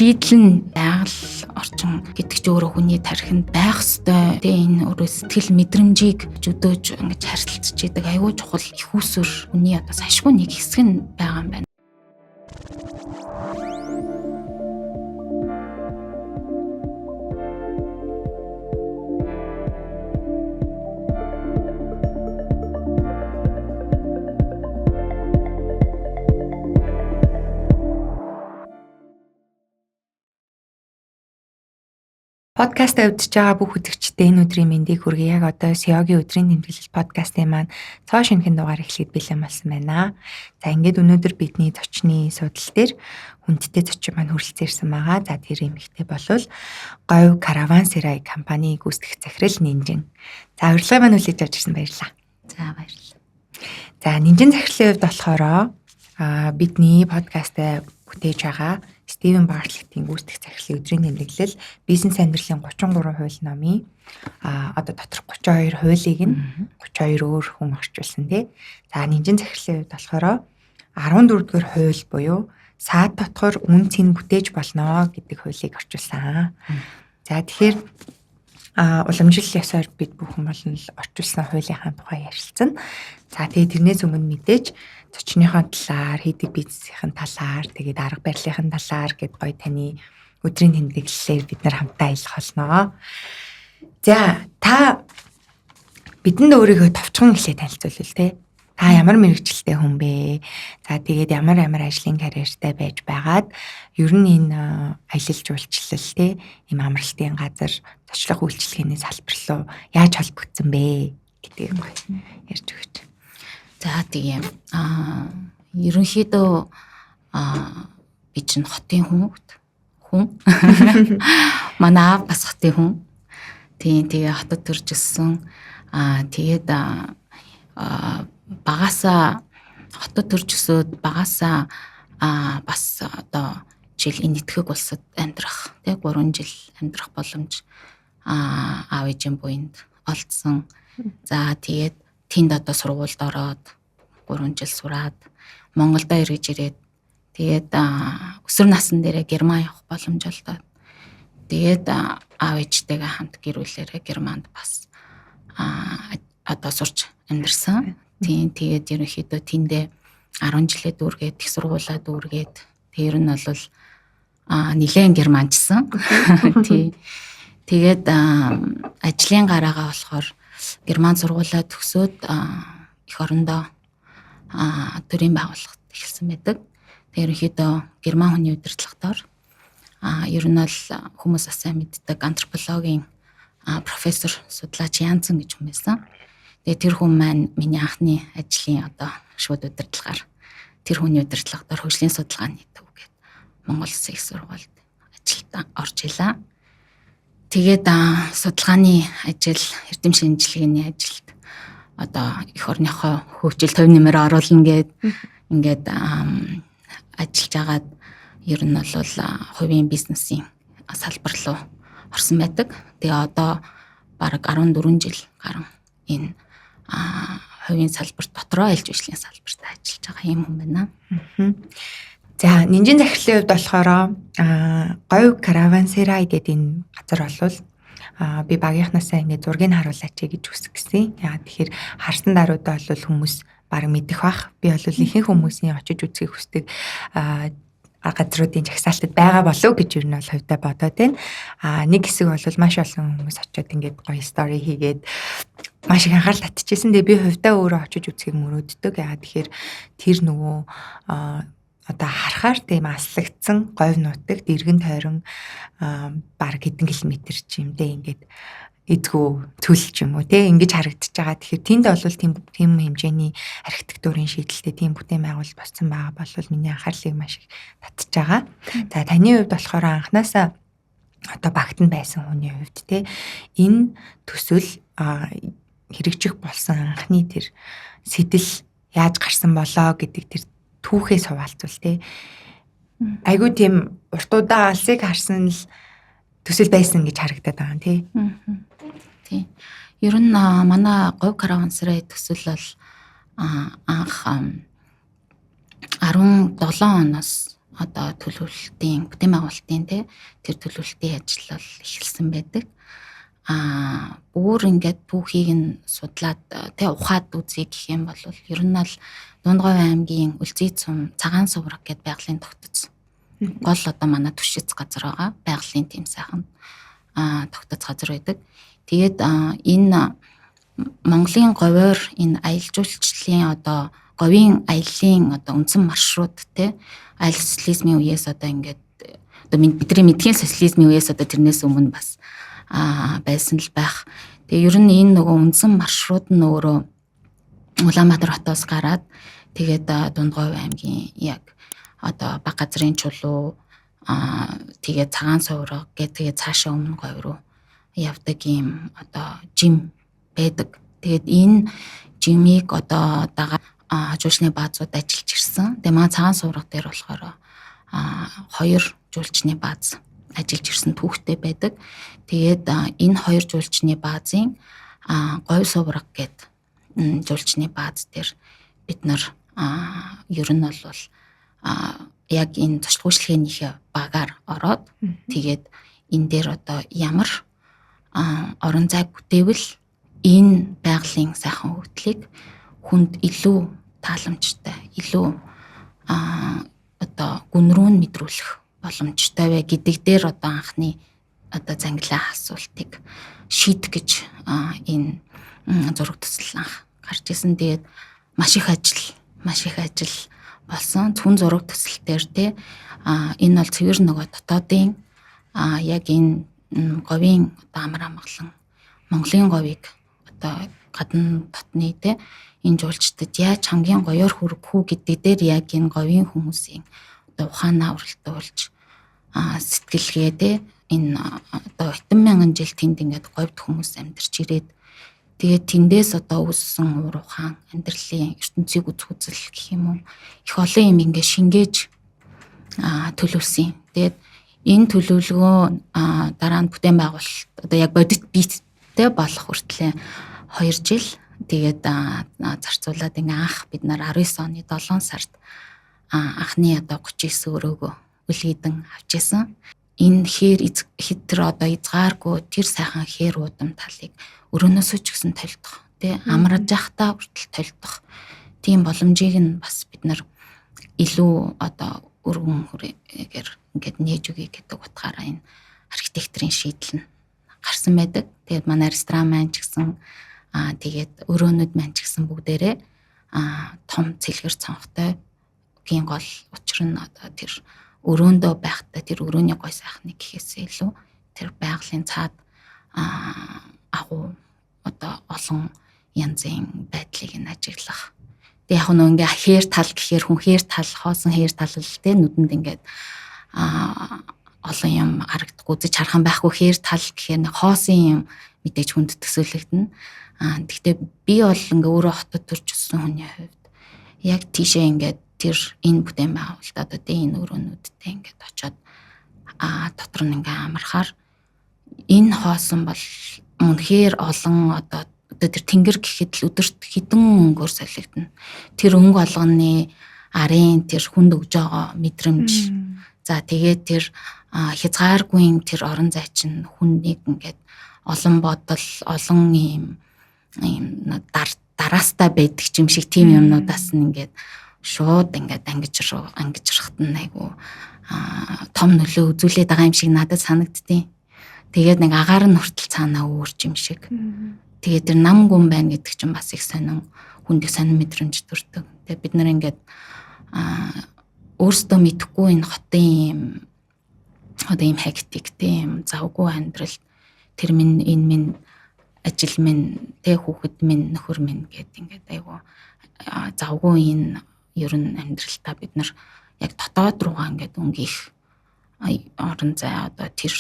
шийдэл нь байгаль орчин гэдэг чи өөрөө хүний тархинд байх ёстой. Тэгээ энэ өөрөө сэтгэл мэдрэмжийг өдөөж ингэж харилцаж идэг аюул чухал их усүр хүний одоо сашгүй нэг хэсэг нь байгаа юм байна. Подкаст авдж байгаа бүх үзэгчдээ энэ өдрийн мэндийг хүргэе. Яг одоо Сёгийн өдрийн тэмдэглэл подкастын маань цоо шинэхэн дугаар эхлээд бэлэн болсон байна. За ингээд өнөөдөр бидний зочны судал дээр хүндтэй зочин маань хүрэлцээрсэн байгаа. За тэр эмэгтэй болвол Говь Каравансерай компани гүйцэтгэх захирал Нинжин. За урилгыг маань хүлээж авч ирсэн баярлалаа. За баярлалаа. За Нинжин захирлын хувьд болохоор бидний подкастаа бүтээж байгаа Стивен Бартлеттийн гүйцэтгэх захирлын өдрийн тэмдэглэл бизнес амьдралын 33 хууль номын одоо доторх 32 хуулийг нь 32 өөр хүн орчуулсан тий. За Нинжин захирлын хувьд болохоор 14 дугаар хууль буюу саад дотор үн цэн бүтээж болно гэдэг хуулийг орчуулсан. За тэгэхээр уламжлал ёсоор бид бүхэн болон орчуулсан хуулийнхаа тухай ярилцсан. За тэгээ тэрнээс өмнө мэдээж зочныхоо талаар, хийдэг бизнесийн талаар, тэгээд арга барилын талаар гэд гоё таны өдрийн тэмдэглэлээр бид нар хамтдаа ажиллах болно. За та бидэнд өөрийгөө товчхон эхлээд танилцуулъя те. Та ямар мэргэжилтэй хүн бэ? За тэгээд ямар ажлын карьертай байж байгаад ер нь энэ аялал жуулчлал те ийм амралтын газар зочлох үйлчилгээний салбар руу яаж холбогдсон бэ гэдгийг ярьж өгөөч. За тийм ерөнхийдөө би чинь хотын хүн манай аав бас хотын хүн. Тийм тэгээ хотод төрж өссөн. Тэгээд багасаа хотод төрж өсөөд багасаа бас одоо жил энэ итгэх улсад амьдрах тий 3 жил амьдрах боломж аав ээжийн буйнд олдсон. За тэгээд тэнд одоо сургуульд ороод 3 жил сураад Монголдо эргэж ирээд тэгээд өсвөр насны дээрээ Герман явах боломж олдоод тэгээд аав ээжтэйгээ хамт гэрүүлээрээ Германд бас одоо сурч амьдарсан. Тийм тэгээд ерөнхийдөө тэндээ 10 жилээ дүүргээд их сургуулаа дүүргээд тэр нь бол нэлээд германчсан. Тийм тэгээд ажлын гараагаа болохоор Герман сургуулаа төгсөөд эх орондоо төрийн байгууллагт эхэлсэн байдаг. Тэгээд ерөнхийдөө Герман хүний удирдлагатаар ер нь бол хүмүүс сайн мэддэг антропологийн профессор судлаач Янцен гэж хүн байсан. Тэгээд тэр хүн маань миний анхны ажлын одоо шууд удирдлагаар тэр хүний удирдлагатаар хөгжлийн судалгааны төв гэдэг Монгол Улсын их сургуульд ажилд орж илаа. Тэгээд судалгааны ажил, эрдэм шинжилгээний ажилд одоо эх орныхоо хөгжил төв нэмэр оруулна гэд ингээд ажиллаж агаад ер нь бол хувийн бизнесийн салбар руу орсон байдаг. Тэгээ одоо бараг 14 жил гарan энэ хувийн салбарт дотроо айлж үйлчлийн салбарт ажиллаж байгаа юм хүн байна. За Нинжин захирлын хувьд болохоор Говь Каравансерай гэдэг энэ газар болвол би багийнхнаасаа ингэ зургийг харуулаач гэж хүсэх гэсэн. Яагаад тэгэхээр харсан даруйдаа бол хүмүүс баг мэдэх бах. Би бол ихэнх хүмүүсийн очиж үзхийг хүсдэг газруудын жагсаалтад байгаа болов гэж юу нь бол хувьдаа бодоод байна. Нэг хэсэг бол маш олон хүмүүс очиод ингээд гоё стори хийгээд маш их анхаарал татчихсан. Тэгээ би хувьдаа өөрөө очиж үзхийг мөрөөддөг. Яагаад тэгэхээр тэр нөгөө одоо харахаар тийм аслагдсан говь нутагт эргэн тойрон баг хэдэн километр ч юм дээ ингээд эдгүү төлж юм уу те ингэж харагдаж байгаа. Тэгэхээр тэнд бол тийм хэмжээний архитектурын шийдэлтэй тийм бүтээн байгуулалт болсон байгаа бол миний анхаарлыг маш их татж байгаа. За таны хувьд болохоор анханасаа одоо багтан байсан хүний хувьд те энэ төсөл хэрэгжих болсон анхны тэр сэтэл яаж гарсан болоо гэдэг тэр түүхээс хуваалцвал те айгуу тийм уртудаа алсыг харсан л төсөл байсан гэж харагдаад байгаа юм тий. Тий. Ер нь манай Говь Каравансерай төсөл бол анх 17 оноос одоо төлөвлөлтийн бүтээн байгуулалтын тэр төлөвлөлтийн ажил бол эхэлсэн байдаг. Бүр ингээд түүхийг нь судлаад ухаад үзье гэх юм бол ер нь л Дундгой аймгийн Үлзий цум цагаан сувраг гэдээ байгалийн тогтцсон. Гол одоо манай түшиц газар байгаа. Байгалийн тийм сайхан тогтоц газар байдаг. Тэгээд энэ Монголын говьор энэ аялал жуулчлалын одоо говийн аяллаа одоо үндсэн маршрут аялал социализмын үеэс одоо ингээд одоо бидний мэдхийн социализмын үеэс одоо тэрнээс өмнө бас байсан л байх. Тэгээ ер нь энэ нөгөө үндсэн маршрут нь өөрөө Улаанбаатар хотоос гараад тэгээд Дундгой аймгийн яг одоо баг газрын чулуу тэгээд цагаан сувраг тэгээд цаашаа өмнө говь руу явдаг юм одоо жим байдаг. Тэгээд энэ жимийг одоо жуулчны баазууд ажиллаж ирсэн. Тэгээ маань цагаан сувраг дээр болохоор 2 жуулчны бааз ажиллаж ирсэн түүхтэй байдаг. Тэгээд энэ 2 жуулчны баазын говь сувраг гэдэг жуулчны бааз дээр бид нар ер нь бол яг энэ зочлогчлогынхээ багаар ороод тэгээд энэ дээр одоо ямар орон зай бүтээвэл энэ байгалийн сайхан хөгжлийг хүнд илүү тааламжтай, илүү одоо гүн рүү мэдрүүлэх боломжтой вэ гэдэг дээр одоо анхны одоо зангилаа асуултыг шийдэх гэж энэ зураг төсөл анх гарч исэн. Тэгээд маш их ажил болсон. Зөвхөн зураг төсөл дээр энэ бол цэвэр нөгөө дотоодын яг энэ говийн одоо амар амгалан Монголын говийг одоо гадна дотны энэ жуулчдад яаж хамгийн гоёор хүрэх үү гэдэг дээр яг энэ говийн хүмүүсийн одоо ухаанаа уралдуулж сэтгэлгээ энэ одоо 80,000 жил тэнд ингээд говьд хүмүүс амьдарч ирээд тэгээд тэндээс одоо үүссэн уур ухаан амьдралын ертөнцийг үзүүцэл гэх юм уу их олон юм ингээд шингээж төлөвсөн. Тэгээд энэ төлөвлөгөө дараа нь бүтээн байгуулалт одоо яг бодит биеттэй болох хүртлээр 2 жил тэгээд зарцуулаад ингээ анх бид нар 19 оны 7 сард анхны одоо 39 өрөөгөө үлгийдэн авчихсан. Энэ хитэр одоо изгааргүй тэр сайхан хээр удам талыг өрөөнөөсөө ч гэсэн толдох амраж явахтаа хүртэл толдох тийм боломжийг нь бас бид нар илүү одоо өргөн хүрээгээр ингээд нээж өгье гэдэг утгаараа энэ архитекторын шийдэл нь гарсан байдаг. Тэгээд манай ресторан маань ч гэсэн тэгээд өрөөнүүд маань ч гэсэн бүгдээрээ том цэлгэр цонхтой гийн гол учир нь одоо тэр өрөөндөө байхдаа тэр өрөөний гой сайхныг гэхээсээ илүү тэр байгалийн цаад агуу одоо олон янзын байдлыг нь ажиглах. Тэг яг нэг ингээ хээр тал гэхээр хүн хээр тал хоосон хээр тал л нүдэнд ингээд олон юм харагдахгүй зэж хархан байхгүй хээр тал гэхээр нэг хоосон юм мэдээж хүнд төсөөлөгдөнө. Гэхдээ би бол ингээ өөрөө хотод төрж өссөн хүний хувьд яг тийшээ ингээд тэр энэ бүтээн байгуулалт одоо энэ өрөөнүүдтэй ингээд очиод дотор нь ингээ амархаар энэ хоосон бол үнэхээр олон одоо тэр тэнгэр гэхэд л өдөрт хэдэн өнгөөр солигдно. Тэр өнгө олгоны арын тэр хүнд өгж байгаа мэдрэмж. За тэгээд тэр хязгааргүй тэр орон зай чинь хүнийг ингээд олон бодол, олон юм дараастаа байдаг юм шиг тийм юмнуудаас нь ингээд шууд ингээд ангижрахт нь айгу том нөлөө үзүүлээд байгаа юм шиг надад санагдтiin. Тэгээд нэг агаар нь хүртэл цаанаа өөрч юм шиг. Тэгээд тэр нам гүн байна гэдэг чинь бас их сонин хүнд их сонин мэдрэмж төрдөг. Тэгээд бид нар ингээд өөрсдөө мэдэхгүй энэ хотын юм одоо юм хектик тийм завгүй амьдрал тэр минь энэ минь ажил минь тэг хүүхэд минь нөхөр минь гэдэг ингээд айгу завгүй энэ ер нь амьдралтаа бид нар яг дотоод руугаа ингээд өнгөх орон зай одоо тэр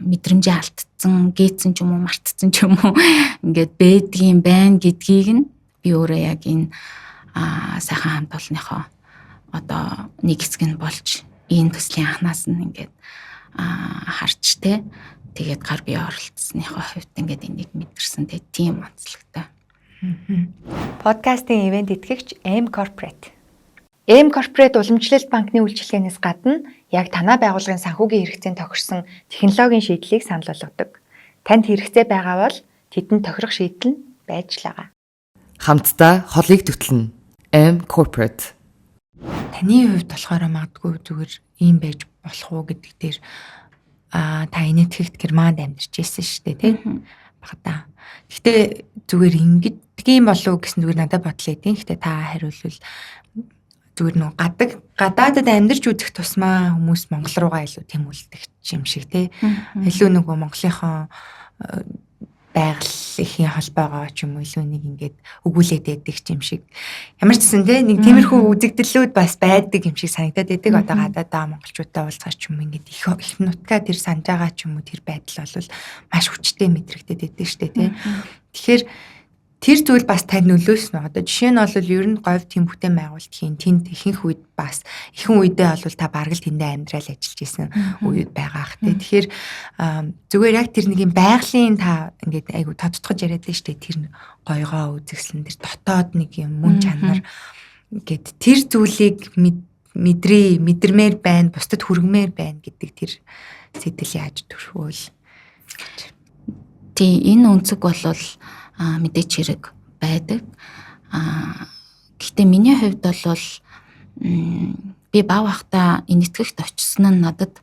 мэдрэмжээ алдсан, гээцэн ч юм уу, мартцсан ч юм уу ингээд бэдгийн байна гэдгийг нь би өөрөө яг энэ сайхан хамт олонныхоо одоо нэг хэсэг нь болж энэ төслийн анханаас нь ингээд харж тэгээд гар бие оролцсныхоо хувьд ингээд энийг мэдэрсэн тийм онцлогтой. Подкастын ивент итгэгч M Corporate. AM Corporate уламжлалт банкны үйлчилгээнээс гадна яг танай байгууллагын санхүүгийн хэрэгцээнд тохирсон технологийн шийдлийг санал болгодог. Танд хэрэгцээ байгаа бол тэдэнд тохирох шийдэл нь байж л байгаа. Хамтдаа холыг төтлөн. AM Corporate. Таны хувьд болохоор магадгүй зүгээр ийм байж болох уу гэдэг дээр та энэтхэгт Германд амьдарч ирсэн шүү дээ тийм багтаа. Гэхдээ зүгээр ингэдгийм болов гэсэн зүгээр надад бодлоо тийм. Гэхдээ та хариулвал зүгээр нөө гадаадад амьдарч үзэх тусмаа хүмүүс Монгол руугаа илүү тэмүүлдэг юм шиг тий. Илүү нөгөө Монголынхон байгалийн холбоогоо ч юм уу илүү нэг ингээд өгүүлээд байдаг юм шиг. Ямар ч гэсэн тий нэг тиймэрхүү үзэгдлүүд бас байдаг юм шиг санагдаад байдаг. Одоо гадаадаа монголчуудтай уулзах ч юм ингээд их нутгаа тэр санаж байгаа ч юм уу тэр байдал бол маш хүчтэй мэдрэгдээд байдаг шүү дээ тий. Тэгэхээр тэр зүйл бас тань нөлөөснө. Одоо жишээ нь бол ер нь говь тийм бүтээн байгуулалтын тэнд ихэнх үед бас ихэнх үедээ бол та бараг л тэндээ амьдрал ажиллаж исэн үед байгаа ах тий. Тэгэхээр зүгээр яг тэр нэг юм байгалийн та ингээд айгу тодтогч яриад л штэ тэр гоёгоо үзэсгэлэн тэр дотоод нэг юм мөн чанар гэд тэр зүйлийг мэдэрмээр байна, бусдад хүргэмээр байна гэдэг тэр сэтэл яаж төрхвөл. Тий энэ өнцөг болвол мэдээч хэрэг байдаг. Гэхдээ миний хувьд бол би бав ахта энэтхэгт очсон нь надад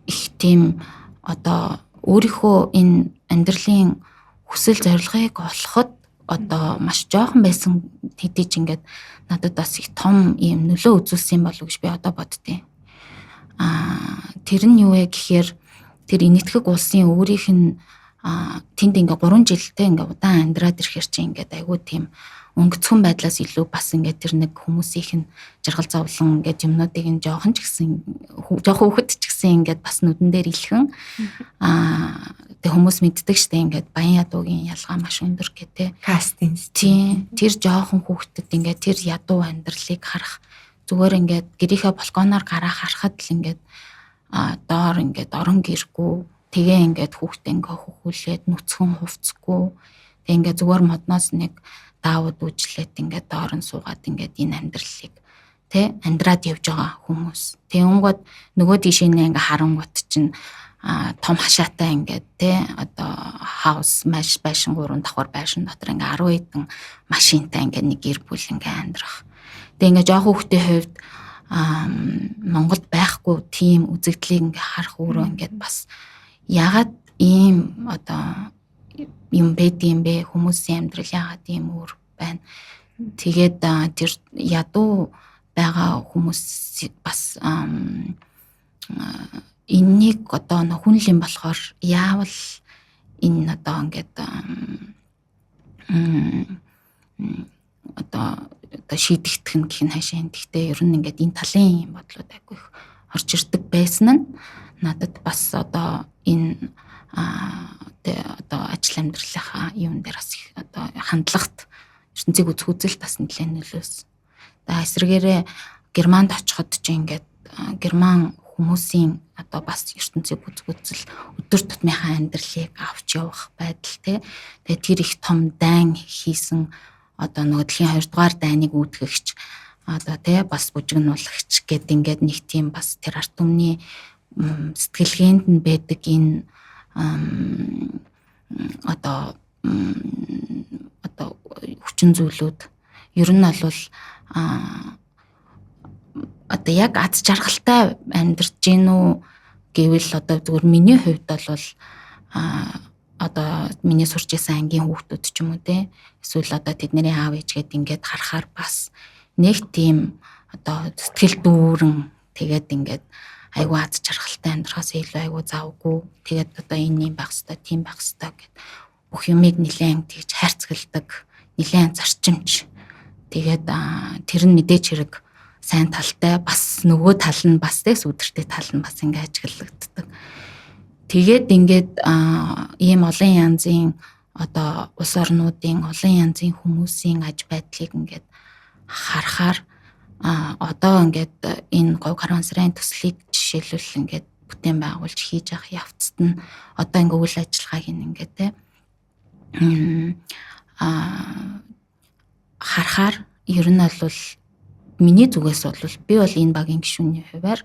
их тийм одоо өөрийнхөө энэ амьдралын хүсэл зорилгыг олоход одоо маш жоохон байсан хэдий ч ингээд надад бас их том юм нөлөө үзүүлсэн болов гэж би одоо боддیں۔ Тэр нь юу вэ гэхээр тэр энэтхэг улсын өөрийнх нь тэнд ингээ 3 жилдээ ингээ удаан амьдраад ирэхээр чи ингээ айгүй тийм өнгөцхөн байдлаас илүү бас ингээ тэр нэг хүмүүсийнх нь жаргал зовлон ингээ юмнуудыг нь жоохон ч гэсэн жоохон хөвгт ч гэсэн ингээ бас нүдэн дээр илхэн тэг хүмүүс мэддэг штэ ингээ баян ядуугийн ялгаа маш өндөр гэдэг кастинг тийм тэр жоохон хөвгтөд ингээ тэр ядуу амьдралыг харах зүгээр ингээ гэрийнхээ балконоор гараа харахад л ингээ доор ингээ орон гэргүй тэгээ ингээд хүүхдээ ингээ хөхүүлээд нүцгэн хувцгүй тэг ингээ зүгээр модноос нэг даавууд үжлээд ингээ доор нь суугаад ингээ энэ амьдралыг тэ амьдраад явж байгаа хүмүүс. Тэг өнгөд нөгөө тийшээ ингээ харангуут чинь том хашаатай ингээ тэ одоо хаус маш байшин 3 давхар байшин дотор ингээ 10 хэдэн машинтай ингээ нэг гэр бүл ингээ амьдрах. Тэг ингээ жоохон хүүхдийн хувьд Монголд байхгүй тийм үзэгдлийг ингээ харах өөрөө ингээ бас ягаад ийм одоо юм байдığım бэ хүмүүсийн амьдрал ягаад ийм өөр байна. Тэгээд тэр ядуу байгаа хүмүүс бас энэнийг одоо хүнлэн болохоор яавал энэ одоо ингээд одоо шийдэгдэх нь гэх нь хаашаа. Гэхдээ ер нь ингээд энэ талын юм бодлууд айгүй их орж ирдэг байсан нь надад бас одоо энэ одоо ажил амьдралынхаа юм дээр бас их одоо хандлагт ертөнцийг үзэх үзэл бас нэлээд нөлөөсөн. Тэгээ эсрэгээрээ Германд очиход ч ингээд герман хүмүүсийн одоо бас ертөнцийг үзэх үзэл өдөр тутмынхаа амьдралыг авч явах байдал тэгээ тэр их том дайн хийсэн одоо нөгөө дэлхийн 2 дугаар дайныг үүдгэгч одоо бас бүжигнуулагч гэд ингээд нэг тийм бас тэр арт түмний сэтгэлгээнд нь байдаг энэ одоо хүчин зүйлүүд ер нь бол одоо яг аз жаргалтай амьдарч гин үү гэвэл одоо зүгээр миний хувьд бол одоо миний сурч исэн ангийн хүүхдүүд ч юм уу те эсвэл одоо тэдний аав ээж гээд ингээд харахаар бас нэг тийм одоо сэтгэл дүүрэн тэгээд ингээд айгуу аз жаргалтай амьдрахаас илүү айгуу завгүй тэгээд одоо энэ юм байх хэвээр тийм байх хэвээр гэд бүх юмыг нилээн тэгж хайрцагладаг нилээн зарчимч тэгээд тэр нь мэдээч хэрэг сайн талтай бас нөгөө тал нь бас те сүдэртэй тал нь бас ингээд ажиглагддаг. Тэгээд ингээд ийм олон янзын одоо улс орнуудын олон янзын хүмүүсийн аж байдлыг ингээд харахаар одоо ингээд энэ говь карвансрын төслийг жишээлбэл ингээд бүтээн байгуулж хийж явах явцад нь одоо ингээд үйл ажиллагааг ингээд харахаар ер нь бол миний зүгээс бол би бол энэ багийн гишүүний хувьар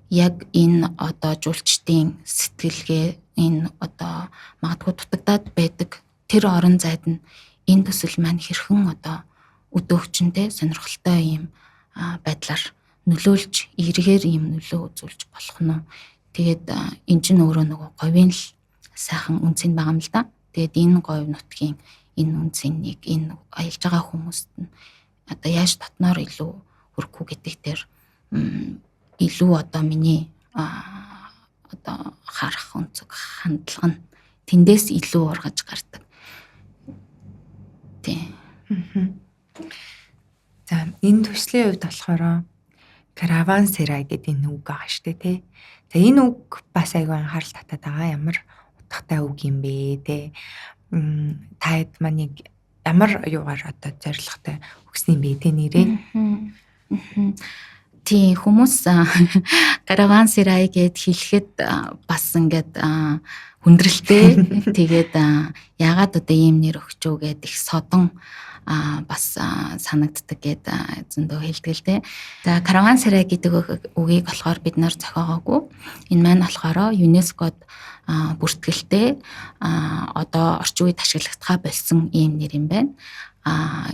яг энэ одоо жуулчдын сэтгэлгээ энэ одоо магадгүй дутагдаад байдаг тэр орон зайд нь энэ төсөл маань хэрхэн одоо өдөөгчөндөө сонирхолтой юм байдлаар нөлөөлж эргээр юм нөлөө үзүүлж болох нь. Тэгээд эн чинь өөрөө нөгөө говийн л сайхан үнцэн байгаа юм л да. Тэгээд энэ говь нутгийн энэ үнцнийг энэ аялж байгаа хүмүүст нь одоо яаж татнаар илүү хүрхгүй гэдэг дээр илүү одоо миний одоо харах өнцөг хандлага нь тэндээс илүү ургаж гардаг. Тийм. За энэ төслийн хувьд болохоор каравансерай гэдэг энэ үг байгаа шүү дээ тий. За энэ үг бас айгүй анхаарал татаад байгаа. Ямар утгатай үг юм бэ тий. Таад маныг ямар юугаар одоо зорилготой өгсөн юм бэ тий нэрээ. Тийм хүмүүс каравансерай гэд хэлэхэд бас ингээд хүндрэлтэй. Тэгээд яагаад одоо ийм нэр өгчөө гэд их содон бас санагддаг гэд зөндөө хэлдэг л дээ. За каравансерай гэдэг үгийг болохоор бид нар зохиогоогүй. Энэ маань болохоор ЮНЕСКОд бүртгэлтэй одоо орчин үед ашиглагдахаа болсон ийм нэр юм байна.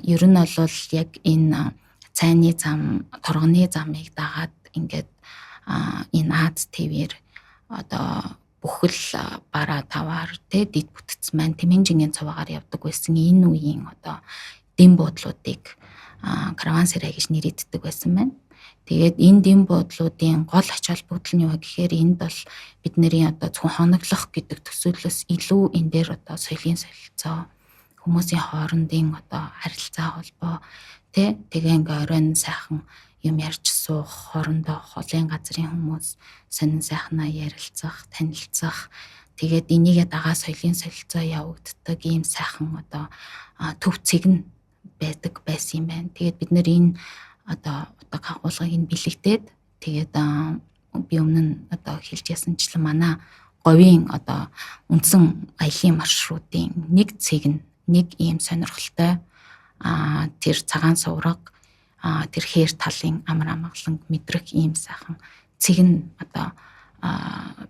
Ер нь бол яг энэ цайны зам, торгоны замыг дагаад ингээд энэ Аз ТV-ээр одоо бүхэл бараа таваар дид бүтц маань Тэмэнжингийн цуваагаар явдаг байсан энэ үеийн одоо дэм буудлуудыг каравансерай гэж нэрийддэг байсан байна. Тэгээд энэ дэм буудлуудын гол ач холбогдол нь юу гэхээр энд бол бидний одоо зөвхөн хоноглох гэдэг төсөөллөөс илүү энэ дээр одоо соёлын солилцоо, хүмүүсийн хоорондын одоо харилцаа холбоо тэгээ ингээ оройн сайхан юм ярьж суух, хоорондоо холын газрын хүмүүс сонин сайхнаа ярилцах, танилцах. Тэгээд энийгээ дагаа соёлын солилцоо явагддаг ийм сайхан одоо төв цэг нь байдаг байсан юм байна. Тэгээд бид нэр энэ одоо утга агуулгыг нь бэлэгдээд тэгээд би өмнө нь одоо хэлж ясанчлан манай говийн одоо үндсэн аялын маршрутын нэг цэг нь нэг ийм сонирхолтой тэр цагаан сувраг тэр хээр талын амар амгалан мэдрэх ийм сайхан цэг нь одоо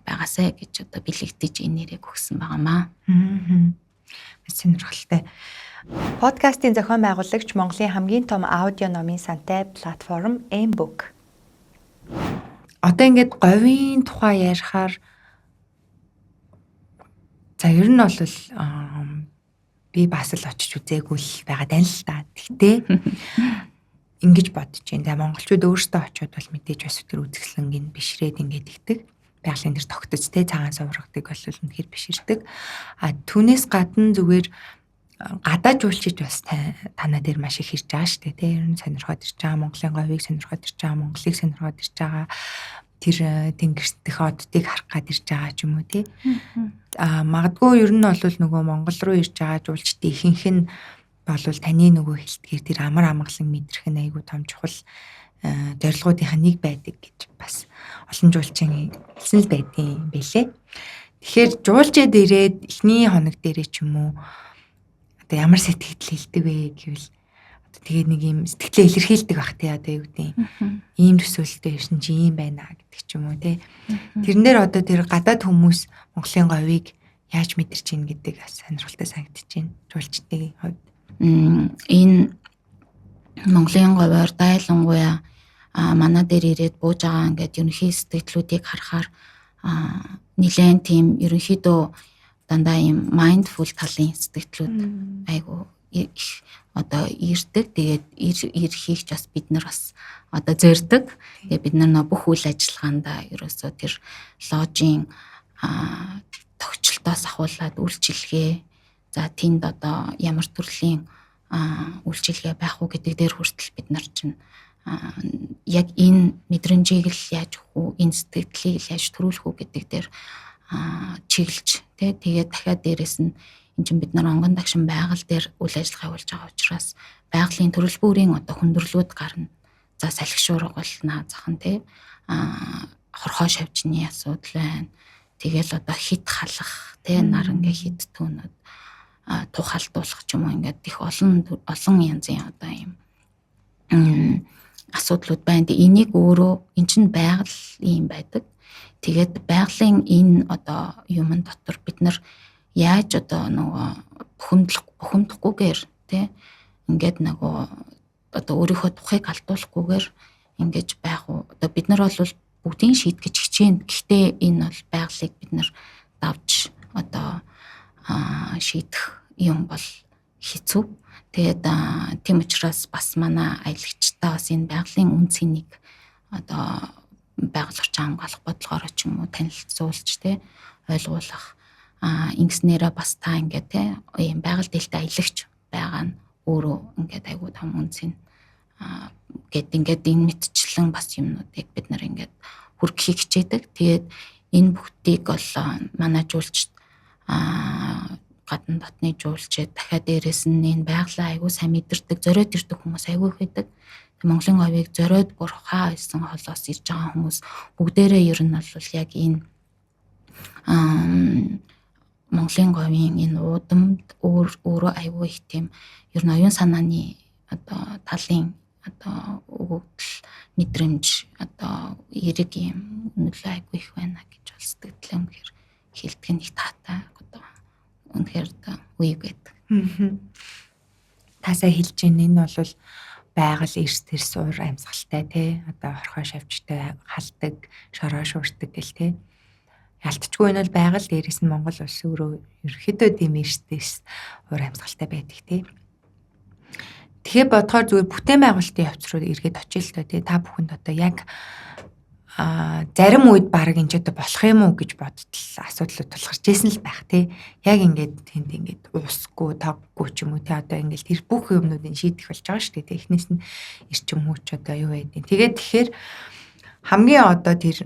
байгаасай гэж одоо бэлэгдэж энэ нэрийг өгсөн байгаамаа. Маш сонирхолтой. Подкастын зохион байгуулагч Монголын хамгийн том аудио номын сантай платформ M-Book. Одоо ингээд говийн тухай ярихаар за ер нь бол би бас л очиж үзээгүй л байгаа даа л та. Тэгтээ ингэж бодож байна. За монголчууд өөрсдөө очиод бол мэдээж бас өтер үзэсгэлэнгийн бишрээд ингээд игдэг. Байгалийн дээр тогтож те цагаан суврагдаг бол үнэхээр биширдэг. Түүнээс гадна зүгээр гадаа жуулчиж бас танаа дээр маш их ирж байгаа шүү дээ. Тэ ер нь сонирхоод ирж байгаа, Монголын говийг сонирхоод ирж байгаа, Монголыг сонирхоод ирж байгаа. Тэр тэнгэртэх оддыг харах гад ирж байгаа ч юм уу тий. Магадгүй ер нь бол нөгөө Монгол руу ирж байгаа жуулчдын ихэнх нь болвол таны нөгөө хэлтгэр тэр амар амгалан мэдрэх нь айгүй том чухал зорилгоудынхаа нэг байдаг гэж бас олон жуулчин хэлсэн л байдгийн байлээ. Тэгэхээр жуулчид ирээд эхний хоног дээрээ ч юм уу одоо ямар сэтгэл хэлдэг вэ гэвэл тэгээ нэг юм сэтгэлээ илэрхийлдэг бах тий одоо юу гэдэг ийм төсөөлөлтөй ирсэн чи ийм байна гэдэг ч юм уу тий. Тэрэн дээр одоо тэр гадаад хүмүүс Монголын говийг яаж мэдэрч ийн гэдэг бас сонирхолтой санагдаж байна жуулчдын хувьд. Энэ Монголын говьор дайлангуяа манай дээр ирээд бууж байгаа ингээд ерөнхий сэтгэлдлүүдийг харахаар нэлээд тийм ерөнхийдөө дандаа ийм mindful талын сэтгэлдлүүд айгу их одоо ирдэг. Тэгээд ирхийг ч бас бид нар бас одоо зорддог. Тэгээд бид нар бүх үйл ажиллагаанда ерөөсөө тэр ложийн тогтчлолтоос ахуулаад үйлчилгээ за тэнд одоо ямар төрлийн үйлчилгээ байх уу гэдэг дээр хүртэл бид нар чинь яг энэ мэдрэмжийг л яаж өгөх үү, энэ сэтгэлдлийг л яаж төрүүлэх үү гэдэг дээр чиглэж тэгээд дахиад дээрэс нь энэ чинь бид нар онгон дагшин байгаль дээр үйл ажиллагаа явуулж байгаа учраас байгалийн төрөл бүрийн одоо хүндрэлүүд гарна. За салхи шуурга бол наазах нь хорхоо шавжны асуудал байна. Тэгэл одоо хит халах нар ингээ хит түүнүүд тухайлдуулах ч юм уу ингээд их олон янзын одоо юм асуудлууд байна. Тэгээ энийг өөрөө эн чинь байгаль юм байдаг. Тэгээд байгалийн энэ одоо юмн дотор бид нар яаж одоо нөгөө бухимдахгүйгээр тий ингээд нөгөө одоо өөрийнхөө тухайг алдуулахгүйгээр ингэж байх уу. Одоо бид нар бол бүгдийг шийдгэж хичээн. Гэхдээ энэ бол байгалыг бид нар давж одоо шийдэх юм бол хэцүү. Тэгээд тийм учраас бас манай аялагчтай бас энэ байгалийн үн цэнийг одоо байгаль орчин хамгаалах бодлогоор ч юм уу танилцуулж тий ойлгуулах ингэснээрээ бас та ингээд тий ийм байгаль дэлтэй аялагч байгаа нь өөрөө ингээд айгүй том үн цэн гэд ингээд энэ мэдчлэн бас юмнуудыг бид нар ингээд хүргэхийг хичээдэг. Тэгээд энэ бүгдийг бол манай жуулчд гадна дотны жуулчид дахиад дээрэс нь энэ байгалаа айгүй сайн мэдэрдэг, зориод ирдэг хүмүүс айгүй их байдаг. Монголын говийг зориод бүр хаа байсан холоос ирж байгаа хүмүүс бүгдээрээ ер нь бол яг энэ Монголын говийн энэ уудамд өөрөө айгүй их тийм ер нь оюун санааны одоо талын одоо өгөгдөл мэдрэмж одоо эрэг юм нөлөө айгүй их байна гэж бол сэтгэлээ үнэхээр хэлдэг нь их таатай одоо үнэхээр үе гэдэг. Тасаа хэлж ийн энэ бол байгаль эрс тэрс уур амьсгалтай тий одоо хорхоо шавжтай халдаг шороо шуурдаг гэл тий ялтчгүй энэ бол байгаль дээрээс нь Монгол улс өөрөө ерөөхдөө тийм эрс тэрс уур амьсгалтай байдаг тий. Тэгэхээр бодохоор зүгээр бүтээн байгуулалтын явц руу эргээд очил л тоо тий та бүхэнд одоо яг зарим үед баг энэ ч одоо болох юм уу гэж бодтол асуудлууд тулгарч ирсэн л байх тий. Яг ингээд тэнд ингээд уусгүй тавгүй ч юм уу тий одоо ингээд тэр бүх юмнуудыг шийдэх болж байгаа шүү дээ тий. Эхнээс нь эрчим хүч одоо юу байдیں۔ Тэгээд тэгэхээр хамгийн одоо тэр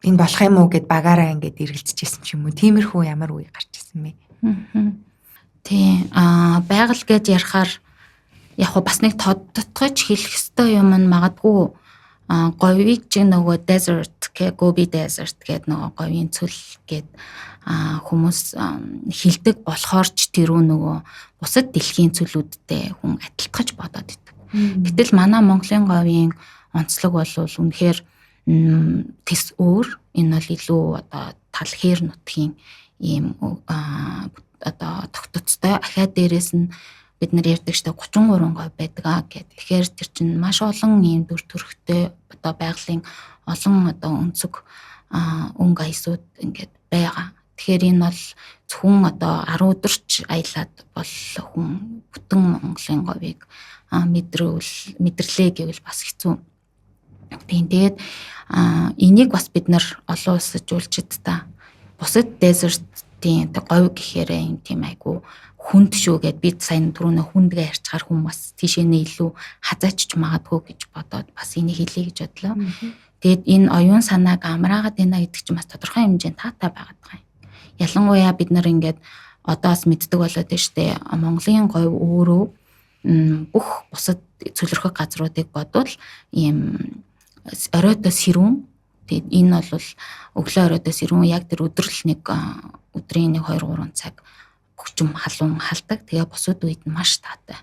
энэ болох юм уу гэд багаараа ингээд эргэлзэж ирсэн ч юм уу. Тиймэрхүү ямар үе гарч ирсэн бэ? Тий байгаль гэж ярихаар яг бас нэг тодтогч хэлэх ёстой юм нь магадгүй говийг ч нөгөө desert Gobi desert гэдэг нөгөө говийн цөл гэд хүмүүс хилдэг болохоор ч тэрүү нөгөө бусад дэлхийн цөлүүдтэй хүн адилтгаж бодоод идэг. Гэтэл манай Монголын говийн онцлог бол үнэхээр тэс өөр. Энэ бол илүү одоо тал хээр нутгийн ийм одоо тогтцтой ахаад дээрээс нь бид нар ярьдаг штэ 33 говь байдаг гэд. Тэгэхээр тэр чинь маш олон ийм дүр төрхтэй одоо байгалийн олон одоо өнцөг өнгө аясууд ингээд байгаа. Тэгэхээр энэ бол зөвхөн одоо 10 өдөрч аялаад бол хүн бүтэн Монголын говийг мэдэрлээ гэвэл бас хэцүү. Тэгээд энийг бас бид нар олон улсад жуулчдаа бусад дезертийн говь гэхээр юм тийм айгу хүнд шүү гэд бид сайн түрүүнээ хүндгээ ярьчихаар хүн бас тийшээ илүү хазаачч магадгүй гэж бодоод бас энийг хэлье гэж бодлоо. Тэгэд энэ оюун санааг амраагаад байна гэдэг чинь бас тодорхой хэмжээнд таатай байгаад байгаа юм. Ялангуяа бид нар ингээд одоос мэддэг болоод байна штэ. Монголын говь өөрөө бүх бусад цөлөрхөг газруудыг бодвол ийм оройтой сэрүүн. Тэгэд энэ бол өглөө оройтой сэрүүн яг тэр өдрөл нэг өдрийн 1-2-3 цаг хүчм халуун халдаг. Тэгээ бусад үед нь маш таатай.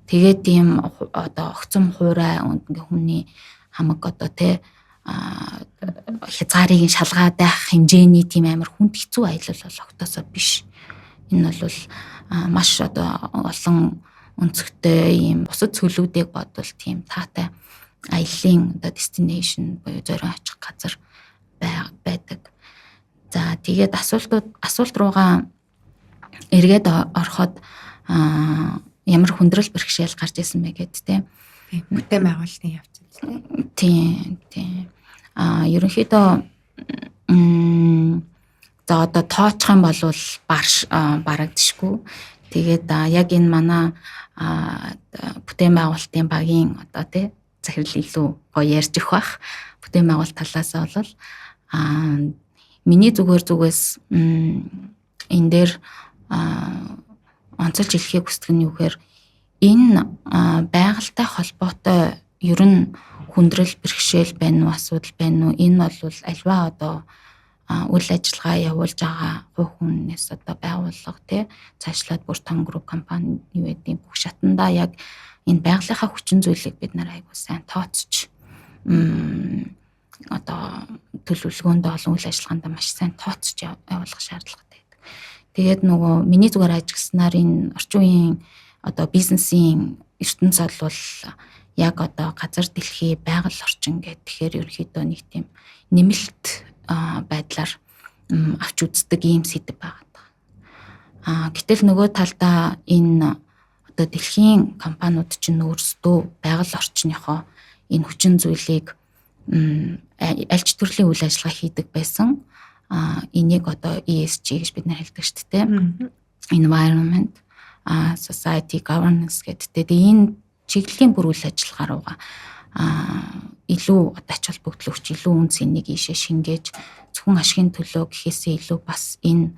Тэгээд тийм одоо огцом хуурай ингээ хүний хамаг одоо тэ хязгаарыг шалгаад байх хэмжээний тийм амар хүнд хэцүү аялал бол огтосоо биш. Энэ бол маш одоо олон өнцгтэй ийм бусад цөлүүдийг бодвол тийм таатай аяллаа одоо destination буюу зорион очих газар байдаг. За тэгээд асуулт руугаа эргээд ороход ямар хүндрэл бэрхшээл гарч ирсэн бэ гэд тэ. Бүтээн байгуулалтын явц тийм. Ерөнхийдөө за одоо тооцох юм бол барагдшгүй. Тэгээд яг энэ манай бүтээн байгуулалтын багийн одоо тий захирал илүү гоё ярьж өгөх бах. Бүтээн байгуулалт талаас бол миний зүгээс энэ дээр онцолж хэлхийг хүсдэг нь юу гэхээр энэ байгальтай холбоотой ер нь хүндрэл бэрхшээл байна уу, асуудал байна уу? Энэ бол альва одоо үйл ажиллагаа явуулж байгаа хувь хүнээс одоо байгууллага тий цаашлаад бүр том групп компани юу гэдэг бүх шатандаа яг энэ байгалийнхаа хүчин зүйлийг бид нар айгуу сайн тооцож одоо төлөвлөгөөнд олон үйл ажиллагаанд маш сайн тооцож явуулах шаардлагатай байдаг. Тэгээд нөгөө миний зүгээр ажигласнаар энэ орчин үеийн одоо бизнесийн ертөнц бол яг одоо газар дэлхий байгаль орчин гэдэг тэгэхээр ерөнхийдөө нэг тийм нэмэлт байдлаар авч үздэг ийм сэдв байгаа. Гэтэл нөгөө талдаа энэ одоо дэлхийн компаниуд чинь өөрсдөө байгаль орчныхоо энэ хүчин зүйлийг аль ч төрлийн үйл ажиллагаа хийдэг байсан. Энийг одоо ESG гэж бид нар хэлдэг шүү дээ. Environment, society, governance гэдэг. Энэ чиглэлийн бүр үйл ажиллагаа руугаа илүү ач холбогдлогч илүү үн цэнийг ийшээ шингээж зөвхөн ашигын төлөө гэхээсээ илүү бас энэ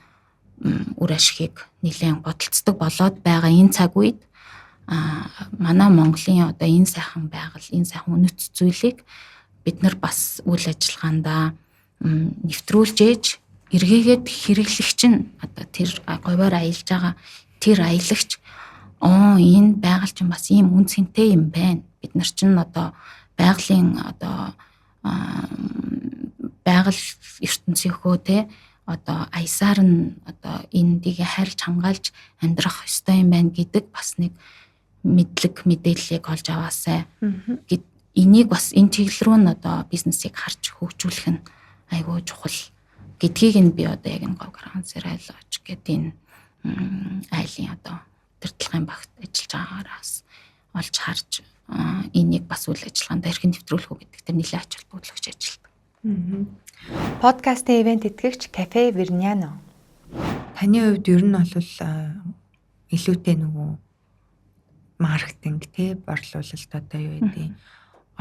үр ашигыг нэлээд бодолцдог болоод байгаа энэ цаг үед манай Монголын одоо энэ сайхан байгаль, энэ сайхан үнэт зүйлийг бид нар бас үйл ажиллагаандаа нэвтрүүлж ээж эргээгээд хэрэглэгч нь одоо тэр говьор аялж байгаа тэр аялагч энэ байгаль чинь бас ийм үн цэнтэй юм байна. Бид нар чинь одоо байгалийн одоо байгаль ертөнцийнхөө те одоо аясаар нь одоо эндийг харьж хамгаалж амьдрах ёстой юм байна гэдэг бас нэг мэдлэг мэдээллийг олж аваасай. Энийг бас энэ чиглэл рүү нь одоо бизнесийг харж хөгжүүлэх нь айгүй чухал гэдгийг нь би одоо яг энэ говь каравансаар айлгаж гэдэг энэ айлын одоо тэртэлгийн багт ажиллаж байгаагаараас олж харж энийг бас үйл ажиллагаанд хэрхэн нэвтрүүлэх үү гэдэг тэр нэлээд ач холбогдолтой ажилтдаг. Подкастын ивент итгэгч Кафе Верняно. Таны хувьд ер нь бол илүүтэй нөгөө маркетинг тий борлуулалт одоо юу гэдэг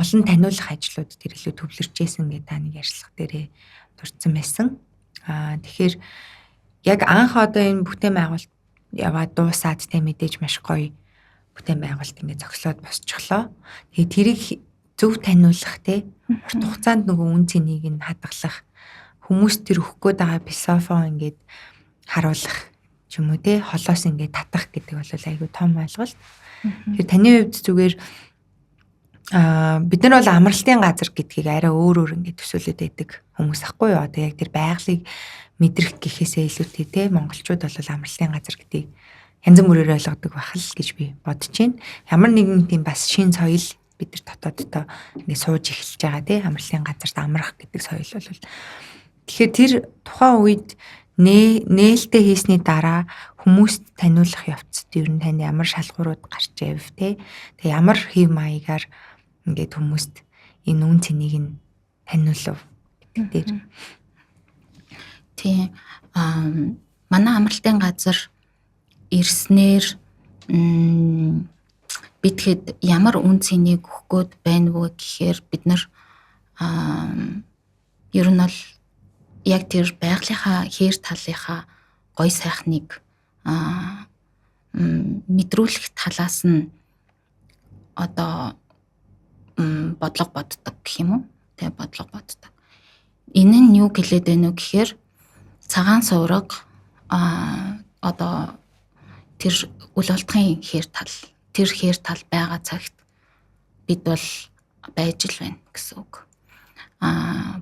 олон таниулах ажлууд тэр илүү төвлөрчээсэн гэдэг та нэг ярьцлага дээрээ дурдсан байсан. Тэгэхээр яг анх одоо энэ бүтээн байгуулалт яваад дуусаад тэ мэдээж маш гоё бүтээн байгуулалт ингээд зогслоод босчихлоо. Тэгээ тэрийг зөв таниулах те урт хугацаанд нөгөө үн цэнийг нь хадгалах хүмүүс тэр өгөх гээд байгаа философоо ингээд харуулах ч юм уу те холоос ингээд татах гэдэг бол айгүй том ойлголт. Тэгэхээр таны хувьд зүгээр бид нар бол амралтын газар гэдгийг арай өөр ингээд төсөөлөд байдаг хүмүүс ахгүй юу. Одоо яг тэр байгалыг мэдрэх гэхээсээ илүүтэй те монголчууд бол амралтын газар гэдгийг янз бүрээр ойлгодог байх л гэж би бодож байна. Ямар нэгэн тийм бас шин соёл бид нар дотооддоо ингээд сууж эхэлж байгаа те амралтын газарт амрах гэдэг соёл бол тэгэхээр тэр тухайн үед нээлттэй хийсний дараа хүмүүст таниулах явцад ер нь танд ямар шалгуурууд гарч ив те тэг ямар хэв маягаар ингээд хүмүүст энэ үн цэнийг нь таниулав гэдэг дээр тий манай амралтын газар ирснээр бидхэд ямар үн цэнийг өгөх гээд байна вэ гэхээр бид нар ер нь бол яг тэр байгалийнхаа хээр талынхаа гой сайхныг мэдрүүлэх талаас нь одоо бодлого боддог гэх юм уу? Тэ бодлого боддог. Энэ нь юу гэлээд байна вэ гэхээр цагаан сувраг одоо тэр үл олдохын хээр тал байгаа цагт бид бол байж л байна гэсэн үг.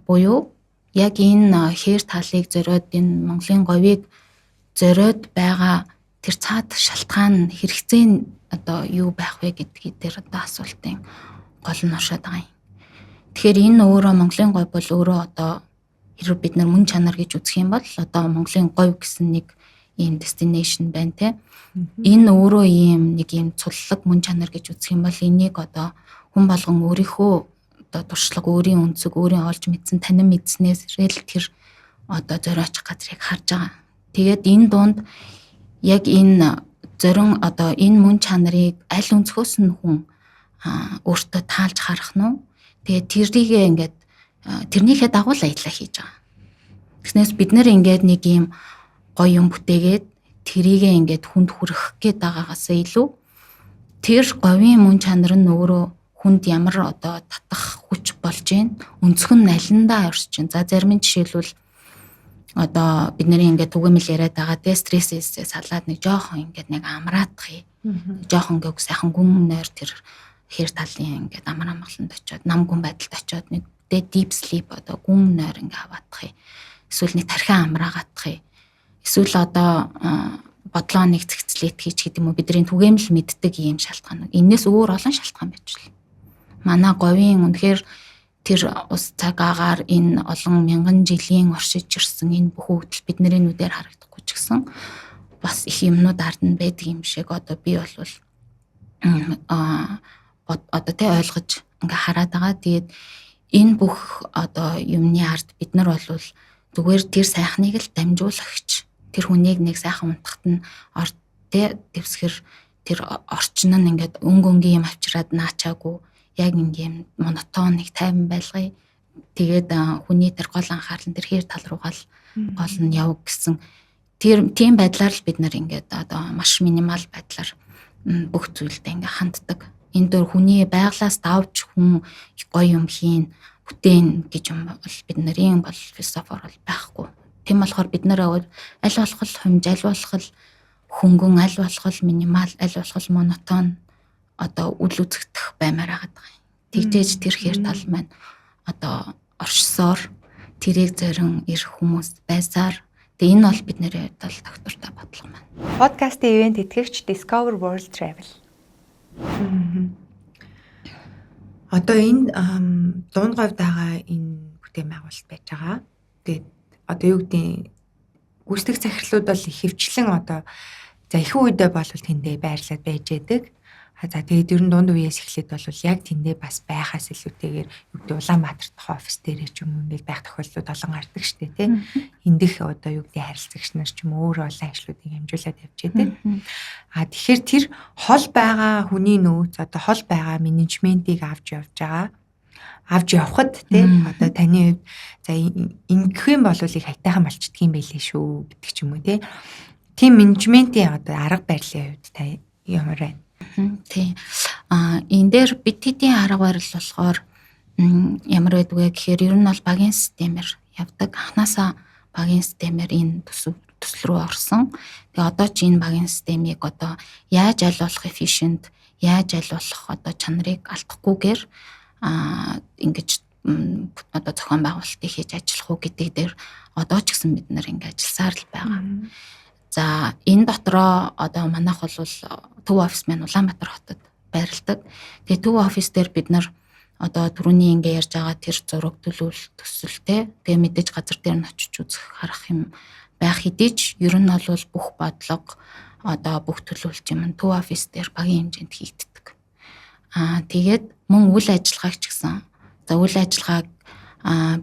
Буюу яг энэ хээр талыг зориод энэ Монголын говийг зориод байгаа тэр цаад шалтгаан хэрэгцээ нь одоо юу байх вэ гэдгийг тэр одоо асуултын гол нь оршоод байгаа юм. Тэгэхээр энэ өөрөө Монголын говь бол өөрөө одоо хэрвээ бид нар мөн чанар гэж үзэх юм бол одоо Монголын говь гэсэн нэг ийм destination байна те. Энэ өөрөө ийм нэг ийм цуллаг мөн чанар гэж үзэх юм бол энийг одоо хүн болгон өөрийнхөө одоо туршлага, өөрийн өнцөг, өөрийн олж мэдсэн танин мэдснээс л тэр одоо зориоч газрыг харж байгаа. Тэгээд энэ дунд яг энэ зорин одоо энэ мөн чанарыг аль өнцгөөс нь хүн өөртөө таалж харах нь. Тэгээд тэрийг ингээд тэрнийхээ дагуу л ажиллаа хийж байгаа. Тэгснээс бид нэр ингээд нэг ийм гоё юм бүтээгээд тэрийг ингээд хүнд хүрэх гээд байгаагаас илүү тэр говийн мөн чанар нь өөрөө хүнд ямар одоо татах хүч болж гин өнцгөн налиндаа орж гин. За зарим нь жишээлбэл одоо бидний ингээд түгээмэл яриад байгаа те стрессээс салаад нэг жоохон ингээд нэг амраадах юм. Жоохон ингээд сайхан гүн нойр тэр хэр талын ингээд амар амгаланд очиод нам гүн байдалд очиод нэг deep sleep одоо гүн нойр ингээд аваадах юм. Эсвэл нэг тархиан амраагаадах юм. Эсвэл одоо бодлоо нэг цэгцлээд хийж гэдэг юм уу бидний түгээмэл мэддэг ийм шалтгаан. Энээс өөр олон шалтгаан байж л. Манай говийн үнэхээр тэр ус цаг агаар энэ олон мянган жилийн оршиж ирсэн энэ бүх өвдөл бидний нүдээр харагдахгүй ч гэсэн бас их юмнууд ард нь байдаг юм шиг одоо би бол одоо тэ ойлгож ингээ хараад байгаа. Тэгээд энэ бүх одоо юмны ард бид нар бол зүгээр тэр сайхныг л дамжуулагч тэр хүнийг нэг сайхан унтахт нь тэ дэвсгэр тэр орчин нь ингээд өнгийн юм авчираад наачаагүй яг ингээм монотон нэг тайван байлгая. Тэгээд хүний тэр гол анхаарал тэр хэр тал руугаа л гол нь яв гэсэн тийм байдлаар л бид нар ингээд одоо маш минимал байдлаар бүх зүйлдээ ингээд ханддаг. Энэ дөр хүний байглаас давж хүн гоё юм хийн бүтээн гэж юм бол бид нарын бол философор бол байхгүй. Тийм болохоор бид нар аль болох хэмж, аль болох хөнгөн, аль болох минимал, аль болох монотон одоо үл үзэгдэх баймаар байгаа юм. Тэгжээж тэр хэр тал маань одоо оршсоор тэрийг зорин ирэх хүмүүс байсаар тэгээ энэ бол бидний хувьд бол доктортой бодлого маань. Подкастын ивент итгэгч Discover World Travel. Одоо энэ 100 говьд байгаа энэ бүтээн байгуулалт байж байгаа. Тэгээд одоо юу гэдэг гүйцэтгэх захирлууд бол хөвчлэн одоо за их үедээ бол тэндээ байрлаад байж байдаг. За тэгээд ер нь дунд үеэс эхлээд бол яг тэндээ бас байхаас илүүтэйгээр юу гэдэг Улаанбаатар дахь офис дээрээ ч юм уу ингээд байх тохиолдлууд олон гардаг штэ тий. Эндэх одоо юу гэдэг харилцагч нар ч юм уу өөр олон ажлуудыг хэмжүүлээд явж байдаг. Тэгэхээр тэр хол байгаа хүний нөөц одоо хол байгаа менежментийг авч явж байгаа. Авч явхад тий одоо таны хувьд за ингэх юм бол их хайтайхан болчдөг юм байлээ шүү гэдэг ч юм уу тий. Тим менежментийн одоо арга барилын хувьд та ямар байна? Тий. Энэ дээр бид хэдийн арга барил болохоор ямар байдгүй гэхээр ер нь бол багийн системээр явдаг. Анханасаа багийн системээр энэ төсөл рүү орсон. Тэгээ одоо ч энэ багийн системийг одоо яаж аль болох efficient, яаж аль болох одоо чанарыг алдахгүйгээр ингэж одоо зохион байгуулалтыг хийж ажиллах уу гэдэг дээр одоо ч гэсэн бид нар ингэ ажилласаар л байгаа. За энэ дотроо одоо манайх бол төв офис маань Улаанбаатар хотод байрладаг. Тэгээ төв офис дээр бид нар одоо түрүүний ингээ ярьж байгаа тэр зураг төлөвлөлт төсөлтэй. Тэгээ мэдээж газар дээр нь очиж үзэх харах юм байх хэдий ч ер нь бол бүх бодлого одоо бүх төлөвлөлт юм төв офис дээр багийн хэмжээнд хийгддэг. Тэгээд мөн үйл ажиллагааг ч гэсэн за үйл ажиллагааг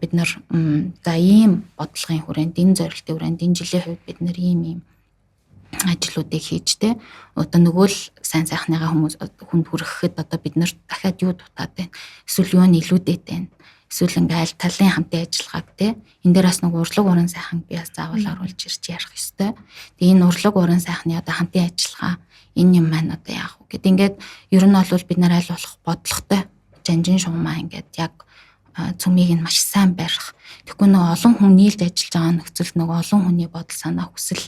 бид нар за ийм бодлогын хүрээнд энэ зорилтын хүрээнд энэ жилийн хувьд бид нар ийм ажлуудыг хийжтэй. Одоо нөгөө л сайн сайхныгаа хүмүүс хүнд хүрэхэд одоо бид нар дахиад юу дутаад байна. Эсвэл юу нь илүүдэт байна. Эсвэл ингээ аль талын хамтын ажиллагааг те. Энд дээр бас нэг урлаг уран сайхан би бас заавал оруулж ирж ярих ёстой. Тэгээ энэ урлаг уран сайхны одоо хамтын ажиллагаа энэ юм маань одоо яах вэ гэд ингээд ер нь бол бид нар аль болох бодлоготой жанжин шугамаа ингээд яг цөмийг нь маш сайн барих. Тэгэхгүй нэг олон хүн нийлж ажиллаж байгаа нөхцөл нэг олон хүний бодол санаа хүсэл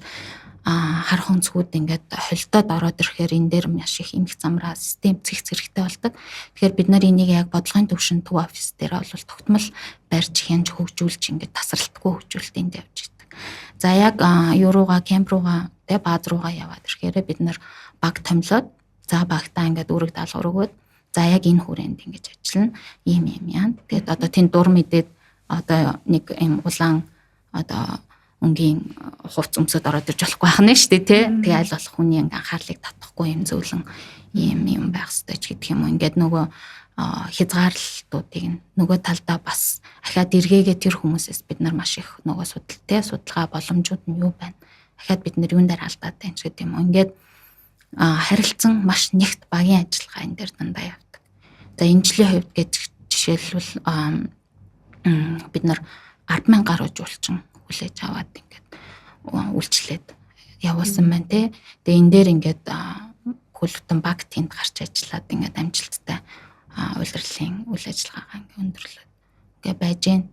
харах өнцгүүд ингээд холдоод ороод ирэхээр энэ дээр маш их эмх замраа систем зэгц хэрэгтэй болдог. Тэгэхээр бид нар энийг яг бодлогын төвшин төв офис дээр бол тогтмол барьж хянж хөгжүүлж ингээд тасралтгүй хөгжүүлэлтэнд явж идэг. За яг юу руугаа кемп руугаа тэ бааз руугаа яваад ирэхээр бид нар баг томлоод за багтаа ингээд үүрэг даалгавар өгөөд за яг энэ хүрээнд ингэж ажиллана. Ийм яа. Тэгээд одоо тэнд дур мэдээд одоо нэг юм улаан одоо өнгийн хувц өмсөд ороод ирж болохгүй байх нь шүү дээ тий. Тэгээ аль болох хүний анхаарлыг татахгүй юм зөөлөн юм байх ёстой ч гэдэг юм уу. Ингээд нөгөө хязгаарлалтуудыг нөгөө талдаа бас ахаад эргээгээ тэр хүмүүсээс бид нар маш их нөгөө судалгаа боломжууд нь юу байна. Ахаад бид нар юун дээр алдаад байна ч гэдэг юм уу. Ингээд харилцан маш нэгт багийн ажиллагаа энэ дээр дандаа явдаг. За энэ жилийн хувьд гэж жишээлбэл бид нар 10,000 гаруй жуулчин хүлээж аваад ингээд үйлчлээд явуулсан байна тий. Тэгээ энэ дээр ингээд хөлбөтөн баг тэнд гарч ажиллаад ингээд амжилттай улирлын үйл ажиллагаагаа ингээд өндөрлөд ингээд байж гэн.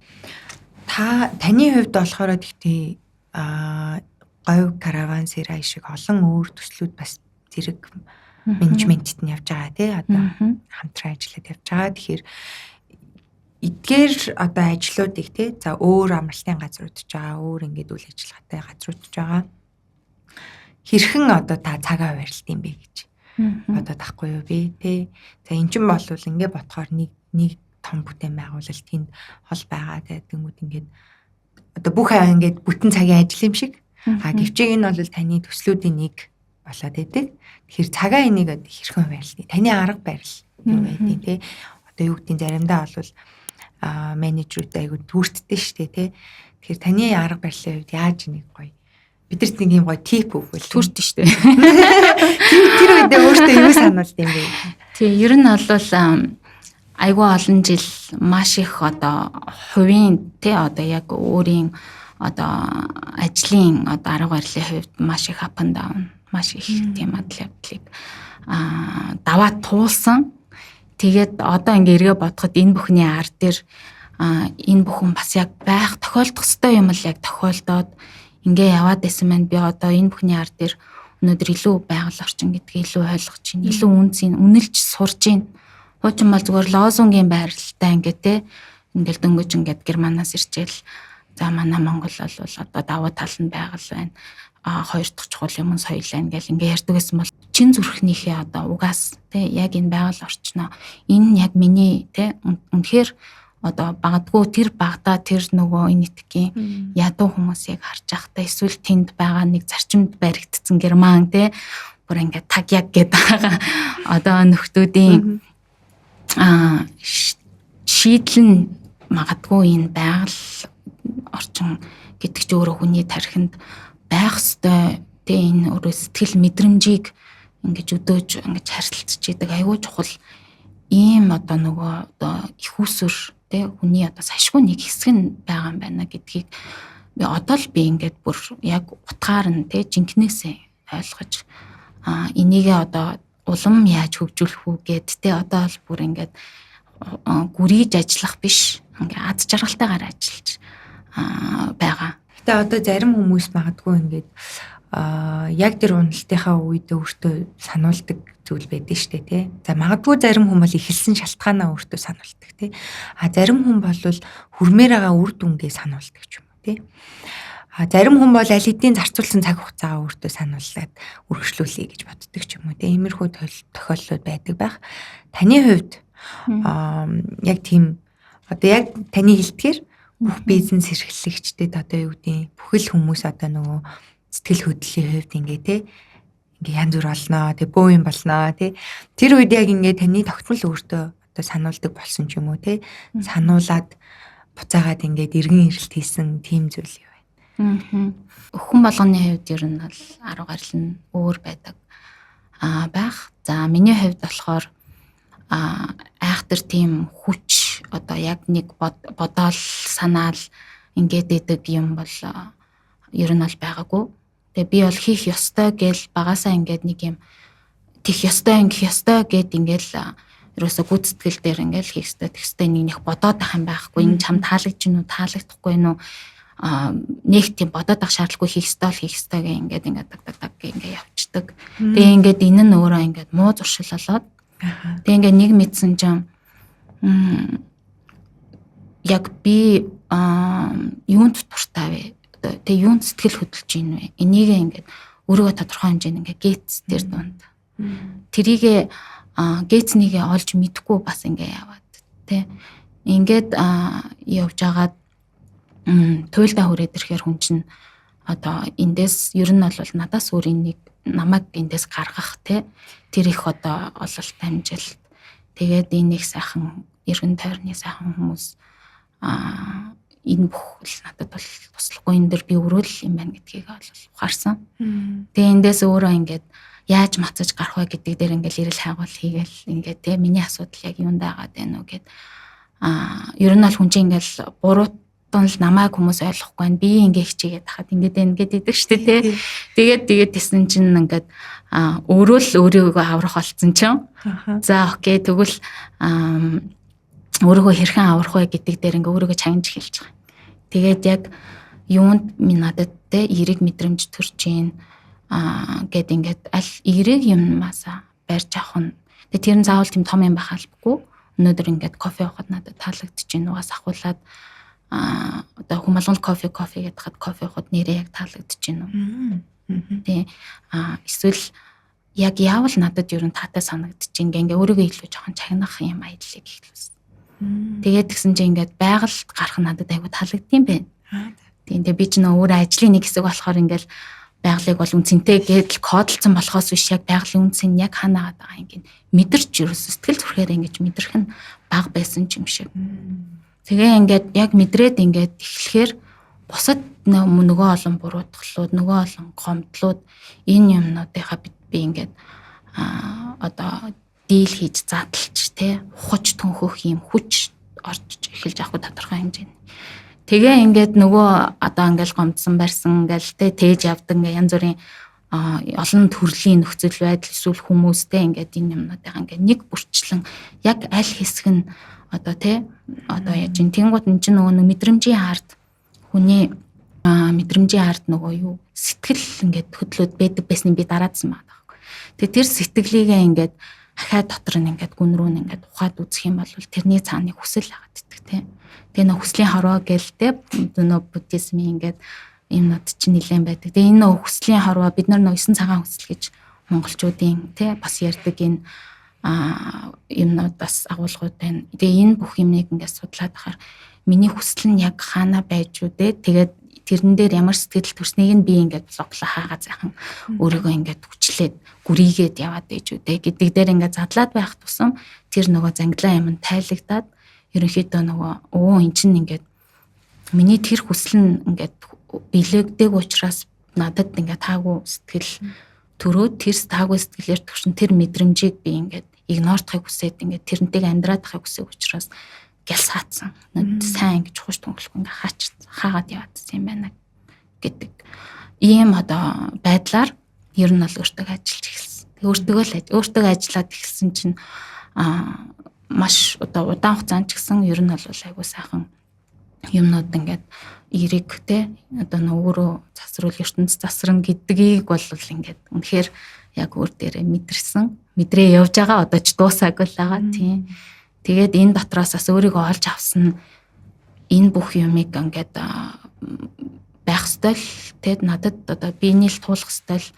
Таны хувьд болохоор гэхдээ говь каравансераа шиг олон өөр төслүүд бас зэрэг менежментэд нь явж байгаа тий одоо хамтран ажиллаад явж байгаа. Тэгэхээр эдгээр одоо ажлуудыг тий за өөр амралтын газруудж байгаа, өөр ингээд үйл ажиллагаатай газруудж байгаа. Хэрхэн одоо та цагаа барилт юм бэ гэж одоо тахгүй юу би тий. За эн чинь бол ингээд ботхоор нэг том бүтээн байгуулалт тэнд хол байгаа тэгмүүд ингээд одоо бүх ингээд бүтэн цагийн ажил юм шиг. Гэвчээг энэ бол таны төслүүдийн нэг болоод байдаг. Тэгэхээр цагаа энийг хэрхэн байрлаа? Таны арга барил юу байдیں۔ Тэ одоо юу гэдгийг заримдаа бол менежерүүд айгу түртдээ штэ тэ. Тэгэхээр таны арга барилын хувьд яаж нэг гоё бидэрт нэг юм гоё тип өгвөл түрт штэ. Тэр үедээ өөртөө юу сануулд юм бэ? Тий, ер нь бол айгүй олон жил маш их одоо хувийн тий одоо яг өөрийн одоо ажлын одоо арга барилын хувьд маш их up and down маш их тийм адил явдлыг даваад туулсан. Тэгээд одоо ингээ эргээ бодоход энэ бүхний ар дээр энэ бүхэн бас яг байх тохиолдох ёстой юм л яг тохиолдоод ингээ яваад байсан маань би одоо энэ бүхний ар дээр өнөөдөр илүү байгаль орчин гэдгийг илүү ойлгож байна. Илүү үнцийг үнэлж сурж байна. Хуучин бол зүгээр лозунгийн байралтай ингээ те ингээл дөнгөж ингээд германаас ирчээл за манай Монгол бол одоо давуу тал нь байгаль байна. Хоёр дахь чухал юм соёл байна гэл ингээ ярьдаг гэсэн бол чин зүрхнийхээ одоо угаас те яг энэ байгаль орчноо энэ яг миний те үнэхээр одоо багдгүй тэр багада тэр нөгөө энэ нэтгийн ядуу хүмүүсийг харж байхдаа эсвэл тэнд байгаа нэг зарчимд баригдсан герман те бүр ингээ таг яг гэдэг байгаа одоо нөхдүүдийн шийдэл нь магадгүй энэ байгаль орчин гэдэг чи өөрөө хүний тархинд байх ёстой тэ энэ өөрөө сэтгэл мэдрэмжийг ингэж өдөөж ингэж харилцаж идэг аюул чухал ийм одоо нөгөө одоо их усүр тэ хүний одоо сашгүй нэг хэсэг нь байгаа юм байна гэдгийг одоо л би ингээд бүр яг утгаар нь тэ жинкнээсээ ойлгож энийгээ одоо улам яаж хөгжүүлэх үү гэд тэ одоо л бүр ингээд гүрийж ажиллах биш ингээд аз жаргалтайгаар ажиллаж байгаа. Гэтэ одоо зарим хүмүүс магадгүй ингээд яг тэр уналтынхаа үед өөртөө сануулдаг зүйл байдаг штэ тий. За магадгүй зарим хүмүүс ихэлсэн шалтгаанаа өөртөө сануулдаг тий. Зарим хүн бол хүрмээр байгаа үр дүнгээ сануулдаг ч юм уу тий. Зарим хүн бол аль хэдийн зарцуулсан цаг хугацаагаа өөртөө сануулад үргэлжлүүлэе гэж боддог ч юм уу тий. Иймэрхүү тохиолдлууд байдаг байх. Таны хувьд яг тийм одоо яг таны хэлдгээр бүх бизнес эрхлэгчдэд одоо юу гэдэг бүхэл хүмүүс одоо нөгөө сэтгэл хөдлөлийн хувьд ингээ те ингээ янз бүр болноо те бөө юм болноо те тэр үед яг ингээ таны тогтмол өөртөө одоо сануулдаг болсон ч юм уу те сануулад буцаагаад ингээд эргэн ирэлт хийсэн тийм зүйл юу вэ? Өхөн болгоны хувьд ер нь бол арга барил нь өөр байдаг байх. За миний хувьд болохоор айхтар тийм хүч одоо яг нэг бодоол санаал ингээд идэг юм бол ер нь бол байгаагүй. Тэгээ би бол хийх ёстой гэл багасаа ингээд нэг юм тэх ёстой ингэх ёстой гэд ингээл ерөөсө гүйцэтгэл дээр ингээл хийх ёстой тэх ёстой нэг бодоод ах юм байхгүй. Энэ чам таалагдж гинүү таалагдахгүй юу? Нэг тийм бодоод ах шаардлагагүй хийх ёстой гэ ингээд даг ингээд явцдаг. Тэгээ ингээд энэ нь өөрөө ингээд муу зуршил болоод тэгээ ингээд нэг мэдсэн чинь яг би юунд туртай вэ? Тэгээ юунд сэтгэл хөдлөж ийн вэ? Энийгээ ингээд өөрийгөө тодорхой хэмжээнд ингээд Гейтс дээр дунд. Тэрийгээ Гейтснийгээ олж мэдэхгүй бас ингээд яваад тэ. Ингээд явж агаад туйлдаа хүрээд ирэхээр хүн чинь одоо эндээс ер нь бол надаас өөр нэг намайг эндээс гаргах тэ. Тэр их одоо ололт амжилт. Тэгээд энэ их сайхан эргэн тойрны сайхан хүмүүс энэ бүх л надад бол туслахгүй энэ дэр би өрөөл юм байна гэдгийг бол ухаарсан. Тэгээ эндээс өөрөө ингээд яаж мацаж гарах вэ гэдэг дээр ингээд ирэл хайгуул хийгээл ингээд те миний асуудал яг юунд байгаа вэ гэд ер нь бол хүн чинь ингээд буруутан л намайг хүмүүс ойлгохгүй байна. Би ингээд хичээгээд хахад ингээд идэг штэ те. Тэгээд тэсэн чинь ингээд өөрөө л өөрийгөө аврах болсон чинь. За окей тэгвэл өөрийгөө хэрхэн аврах вэ гэдэг дээр ингээ өөрийгөө чангиж хэлж байгаа. Тэгээд яг юунд надад те эерэг мэдрэмж төрж гин гэд ингээд аль эерэг юмнасаа барьж авах нь. Тэгээд тэр нь заавал тийм том юм байх албагүй. Өнөөдөр ингээд кофе уухад надад таалагдчих гин угаас ахуулаад одоо хүмалгал кофе гэдээ хад кофе уухад нэрээ яг таалагдчих гин үү. Тэ эсвэл яг яавал надад ер нь таатай санагдчих ингээ өөрийгөө илүү жоохон чагнах юм аяллыг эхлүүлсэн. Тэгээд тэгсэн чинь ингээд байгальд гарах надад айгу таалагдсан байна. Тийм би ч нөө өөр ажлын нэг хэсэг болохоор ингээл байгалыг бол үнцэнтэй гэдэл кодлцсон болохоос биш яг байгалийн үнц нь яг ханаагаад байгаа ингээд мэдэрч ерөөс сэтгэл зүрхээр ингэж мэдрэх нь бага байсан юм шиг. Тэгээ ингээд яг мэдрээд ингээд эхлэхээр бусад нөгөө олон буруутгалууд нөгөө олон гомдлууд энэ юмнуудынхаа би ингээд одоо дийл хийж задлж те ухаж төнхөх юм хүч орж эхэлж авах тодорхой хэмжээний. Тэгээ ингээд нөгөө одоо ингээл гомдсон барьсан ингээл те тээж явдаг ингээ янз бүрийн олон төрлийн нөхцөл байдал эсвэл хүмүүстэй ингээд энэ юмнуудаа ингээ нэг бүрчлэн яг аль хэсэг нь одоо те одоо яаж ин тэнгууд энэ чинь нөгөө мэдрэмжийн ард хүний мэдрэмжийн ард нөгөө юу сэтгэл ингээд хөдлөөд байдаг байсныг би дараадсан байна. Тэгээ тэр сэтгэлийгээ ингээд ахаа дотор нь ингээд гүн рүү ингээд ухаад үзэх юм бол тэрний цааны хүсэл байгаа гэдэг тийм. Тэгээ нөх хүслийн хорвоо гэлтэй нөө буддизмын ингээд юмнууд чинь нэлээд байдаг. Тэгээ энэ нөх хүслийн хорвоо бид нар нөө 9 цагаан хүсэл гэж монголчуудын тийм бас ярьдаг энэ юмнууд бас агуулгууд байна. Тэгээ энэ бүх юмныг ингээд судлаад ахаар миний хүсэл нь яг хаана байж үү тэгээд тэрэн дээр ямар сэтгэл төрснийг нь би ингээд блокло хаагаа зайхан өөрийгөө ингээд хүчлээд гүрийгээд яваад байж үү гэдэг дээр ингээд задлаад байх тусам тэр нөгөө зангилаа юм тайлагдаад ерөнхийдөө нөгөө эн чинь ингээд миний тэр хүсэл нь ингээд билэгдэг учраас надад ингээд таагүй сэтгэл төрөөд тэр таагүй сэтгэлээр төвшин тэр мэдрэмжийг би ингээд игнордохыг хүсээд ингээд тэрнтэйг амьдраад байхыг хүсэх учраас гял саацсан. Сайн гэж ухаж тунгалахгүй ингээ хаагаад яваадсан юм байна гэдэг. Ийм одоо байдлаар ер нь бол өөртөө ажиллаж эхэлсэн. Өөртөө ажиллаад эхэлсэн чинь маш одоо удаан хугацаанд ч гэсэн ер нь бол айгуу сайхан юмнууд ингээд эрэг те одоо нөгөө засвар ертөнц засран гэдгийг бол ингээд үнэхээр яг өөр дээрээ мэдрээ явж байгаа одоо ч дуусаагүй л байгаа тийм. Тэгээд энэ дотроос бас өөрийгөө олж авсан энэ бүх юмыг ингээд байх ёстой л тэгэд надад одоо биений л туулах ёстой л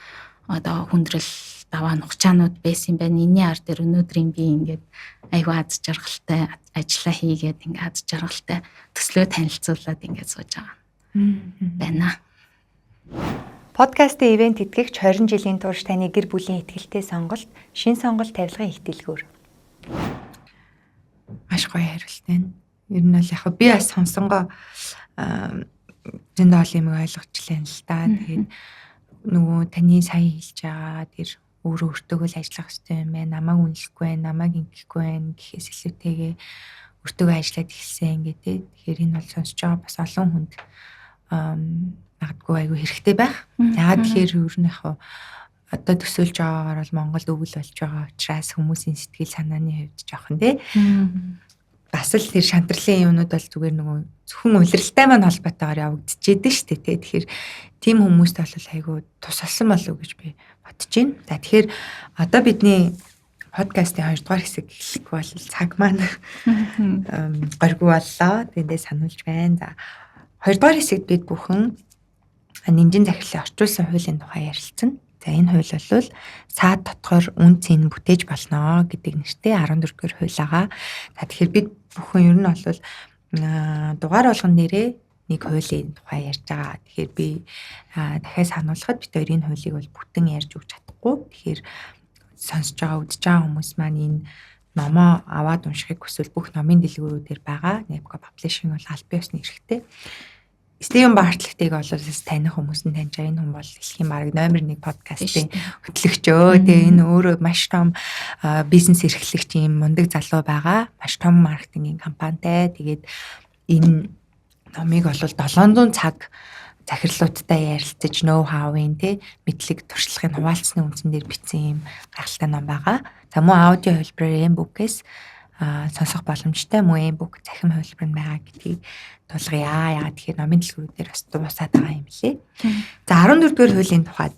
одоо хүндрэл даваа нухчаанууд байсан байна. Энийний ар дээр өнөөдрийн би ингээд аюу аз жаргалтай ажиллаа хийгээд ингээд аз жаргалтай төслөө танилцуулаад ингээд сууж байгаа байна. Подкастын ивент итгэгч 20 жилийн турш таны гэр бүлийн ихтгэлтэй сонголт, шин сонголт тавилгын ихтэлгүүр. Маш гоё хариулт байна. Ер нь бол яг би бас сонсонгоо зөндөө юм ойлгочлаа л да. Тэгээд нөгөө таны сая хэлж байгаа тэр өөртөө л ажиллах хэрэгтэй юм байна. Намайг үнэлэхгүй байна, намайг ингэхгүй байна гэхээс илүүтэйгээ өөртөө ажиллаад эхэлсэн гэдэг. Тэгэхээр энэ бол сонсож байгаа бас олон хүнд магадгүй айгүй хэрэгтэй байх. Яагаад тэгэхээр ер нь яг одоо төсөөлж байгаагаар бол Монголд өвөл болж байгаа учраас хүмүүсийн сэтгэл санааны хувьд жоохон тий. Бас л тэр шантралын юмнууд бол зүгээр нөгөө зөвхөн улиралтай маань холбоотойгоор явагдчихэдэн шүү дээ тий. Тэгэхээр тийм хүмүүст бол айгүй тусалсан болов уу гэж би бодож байна. За тэгэхээр одоо бидний подкастын 2 дугаар хэсэг эхлэх бол цаг маань горьгүй боллоо. Тэндээ сануулж байна. За 2 дугаар хэсэгт бид бүхэн нинжин захирлын орчуулсан хуулийн тухай ярилцсан. За энэ хууль бол саад дотгоор үн цэн бүтээж болно гэдэг нэртэй 14-р хууль байгаа. За тэгэхээр бид бүхэн ер нь бол дугаар болгон нэрээ нэг хуулийн тухай ярьж байгаа. Тэгэхээр би дахиад сануулхад бид хоёрын хуулийг бол бүтэн ярьж өгч чадахгүй. Тэгэхээр сонсож байгаа үзэж байгаа хүмүүс маань энэ номоо аваад уншихыг хүсвэл бүх номын дэлгүүрүүдээр байгаа. Nepco Publishing бол аль биесны эрхтэй. Стивен Бартлеттийг бол таних хүмүүс нь таньж байгаа. Энэ хүн бол дэлхийн баг номер 1 подкастын хөтлөгчөө. Тэгээ энэ өөрөө маш том бизнес эрхлэгч юм мундаг залуу байгаа. Маш том маркетингийн компанитай. Тэгээд энэ номыг бол 700 цаг захирлуудтай ярилцаж ноу хавын мэдлэг туршлагын хуваалцсны үндсэн дээр бичсэн юм гайхалтай ном байгаа. За мөн аудио хэлбэрээр M-book-ээс сонсох боломжтой Moenbook захим хувилбар нь байгаа гэдгийг тулгая. Яагаад тэгэхээр номын дэлгүүрүүдээр бас дуусаад байгаа юм лээ. За 14-р хуулийн тухайд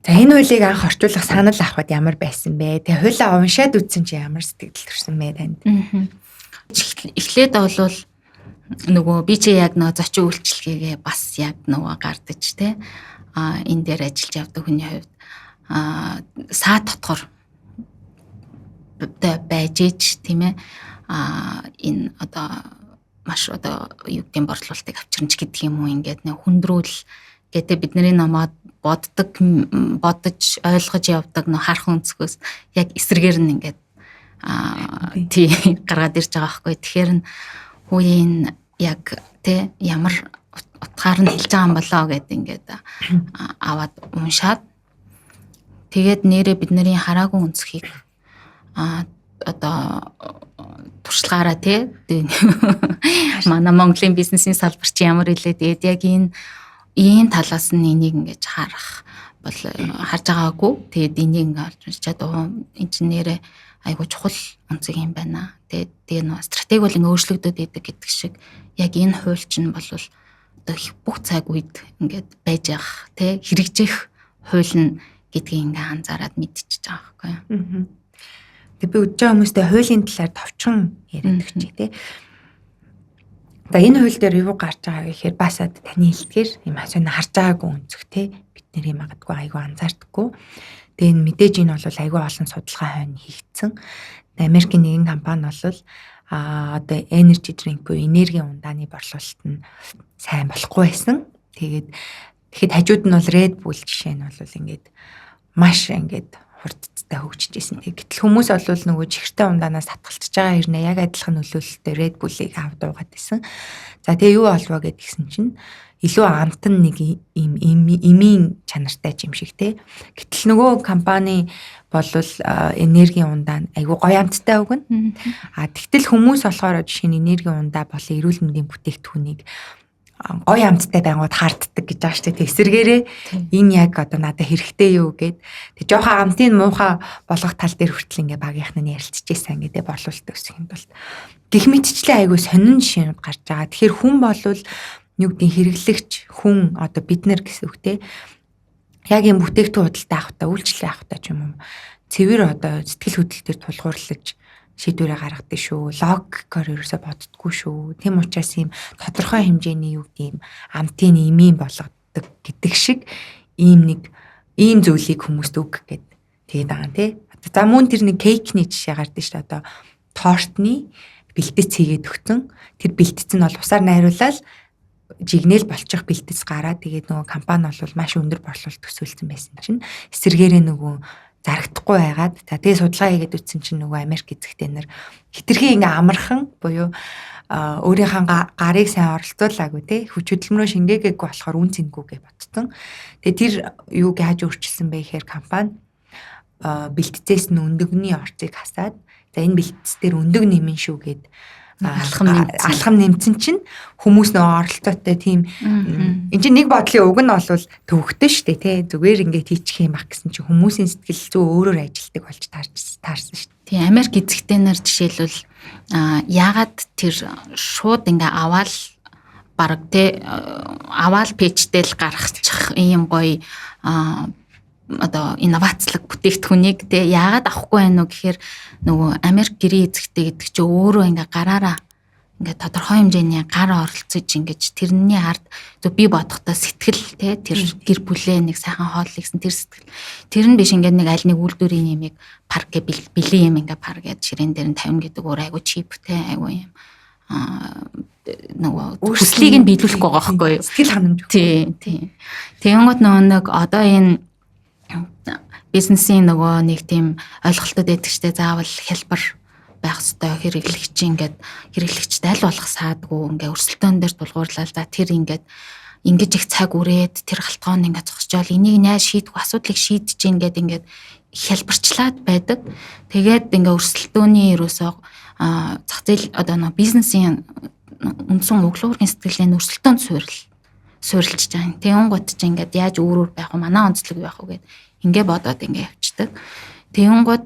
за энэ хуулийг анх орчуулах санал авахд ямар байсан бэ? Тэгээ хуулиа уншаад үзсэн чи ямар сэтгэл төрсөн бэ танд? Эхлээд болвол нөгөө би чи яг нөгөө зочин үйлчлэгээ бас яг нөгөө гардаж те энэ дээр ажиллаж явдаг хүний хувьд саа дотгор байж ич тийм ээ энэ одоо маш одоо юу гэм борлуулалтыг авчирч гэдэг юм уу ингээд нэг хүндрүүл гэдэг бидний намаад бодож ойлгож явдаг нөх харах өнцгөөс яг эсрэгээр нь ингээд тий гаргаад ирж байгаа байхгүй. Тэгэхээр хуулийн яг тий ямар утгаар нь хэлж байгаа юм болоо гэд ингээд аваад уншаад тэгээд нэрээ бидний хараагүй өнцгийг одоо туршлагаараа тий манай Монголын бизнесийн салбар чи ямар илээ тэгээд яг ийм талаас нь энийг ингэж харах бол харж байгаагүй. Тэгээд энийг ингээд уншаад энэ чинь нэрээ айгуу чухал онцг юм байна. Тэгээд нөө стратеги бол ингээ өөрчлөгдөд идэг гэдэг шиг яг энэ хууль чинь бол одоо бүх цаг үед ингээд байж явах тий хэрэгжих хууль нь гэдгийг ингээ анзаараад мэдчихэж байгаа байхгүй. Тэг би үдж байгаа хүмүүстэй хуулийн талаар товчхон яриад өгч тий. За энэ хууль дээр юу гарч байгаа гэхээр бас таны хэлдгээр юм асууна харж байгаагүй өнцөг тий бид нэр юм магадгүй айгуу анзаардаггүй. Тэгээ энэ мэдээж энэ бол айгүй олон судалгаа хойно хийгдсэн. Америкийн нэгэн компани бол одоо energy drink буюу энергийн ундааны борлуулалт нь сайн болохгүй байсан. Тэгэхэд хажууд нь бол Red Bull жишээ нь бол ингээд маш ингээд хурдтай хөгжиж исэн. Гэтэл хүмүүс бол нөгөө чихэртэй ундаанаас татгалцж байгаа хэрнээ яг адилхан нөлөөлөлтөөр Red Bull-ыг аваад уугаад исэн. За тэгээ юу болов гэдгийгсэн чинь илүү амтан нэг им имийн чанартай юм шиг те. Гэтэл нөгөө компани болвол энергийн ундаан айгу гоё амттай өгнө. Тэгтэл хүмүүс болохоор жишээ нь энергийн ундаа болон эрүүл мэндийн бүтээгдэхүүнийг гоё амттай байнгут хаарддаг гэж байгаа шүү дээ. Эсвэргээрээ энэ яг одоо надад хэрэгтэй юу гэд тэг жоохон амтын муухай болгох тал дээр хүртэл ингээ багийнх нь ярилцчихсан гэдэг борлуулалт өсөх юм бол гэх мэтчлээ айгу сонин жишээнүүд гарч байгаа. Тэгэхээр хүн болвол юу гэдэг хэрэглэгч хүн одоо бид нар гэсэн үг те яг юм бүтээгдэхүүн худалдаа авахтаа үйлчлэл авахтаа ч юм уу цэвэр одоо сэтгэл хөдлөлтөөр тулгуурлаж шийдвэрээ гаргадаг шүү. Логикоор ерөөсө боддггүй шүү. Тэм учраас ийм тодорхой хэмжээний юу гэдэг юм амтын имийн болгодог гэдэг шиг ийм зүйлийг хүмүүст өг гэд тэгээд байгаа юм тий. За мөн тэр нэг кейкний жишээ гардаг шүү дээ. Одоо тортны бэлтгэц хийгээд өгсөн. Тэр бэлтгэц нь бол усаар найруулаад жигнэл болчих бэлтгэц гараад тэгээд нөгөө компани бол маш өндөр борлуулалт төсөөлсөн байсан чинь эсэргээрээ нөгөө зарагдахгүй байгаад за тэгээ судалгаа хийгээд үтсэн чинь нөгөө Америк эзэгтэй нар хитрхи ингээ амархан буюу өөрийнхөө гарыг сайн оролцуулаагүй те хүч хөдөлмөрөө шингээгээгүй болохоор үн цэнгүүгээ ботсон. Тэгээ тэр юуг яаж өөрчилсөн бэ гэхээр компани бэлтцээс нь өндөгний орцыг хасаад за энэ бэлтц дээр өндөг нэмэн шүүгээд алхам нэмсэн чинь хүмүүс нөө оролцоотой тийм энэ чинь нэг бодлын уг нь бол төвөгтэй шүү дээ тий зүгээр ингээд хийчих юм ах гэсэн чинь хүмүүсийн сэтгэл зүй өөрөөр ажилтдаг болж таарсан шүү дээ. Тий Америк эзэгтэй нар жишээлбэл яагаад тэр шууд ингээ аваад бараг тий аваад пэйжтэл гаргачих ийм гоё одоо инновацлог бүтээгдэхүүнийг те яагаад авахгүй байноу гэхээр нөгөө Америк гэрээ эзэгтэй гэдэг чинь өөрөө ингээ гараараа ингээ тодорхой хэмжээний гар оролцож ингэж тэрний ард би бодохдоо сэтгэл те тэр гэр бүлээ нэг сайхан хооллогсон тэр сэтгэл тэр нь биш ингээ нэг аль нэг үйлдвэрийн ямиг парк гэ бэлэн юм ингээ парк гэд ширээн дээр нь 50 гэдэг өөр айгу чип те айгу юм нөгөө хүслийг нь биелүүлэхгүй байгаа байхгүй юу сэтгэл ханамж тий тэгэнгүүт нэг одоо энэ бизнесийн нөгөө нэг тийм ойлголтод эдгэжтэй заавал хялбар байх ёстой хэрэглэгчтэй аль болох саадгүй ингээ өрсөлдөөн дээр тулгуурлал за тэр ингэж их цаг үрээд тэр халтгаон ингээ зогсчоол энийг яаж шийдэх асуудлыг шийдэж ингээд хялбарчлаад байдаг. Тэгээд ингээ өрсөлдөөний ерөөсөө зах зээл одоо нөгөө бизнесийн үндсэн өглөөрийн сэтгэлийн өрсөлдөөнд суурилж байгаа. Тэнгууд ч ингээд яаж өөр байх вэ? Манай онцлог байх вэ гэд ингээ бодоод ингээ явцдаг. Тэнгууд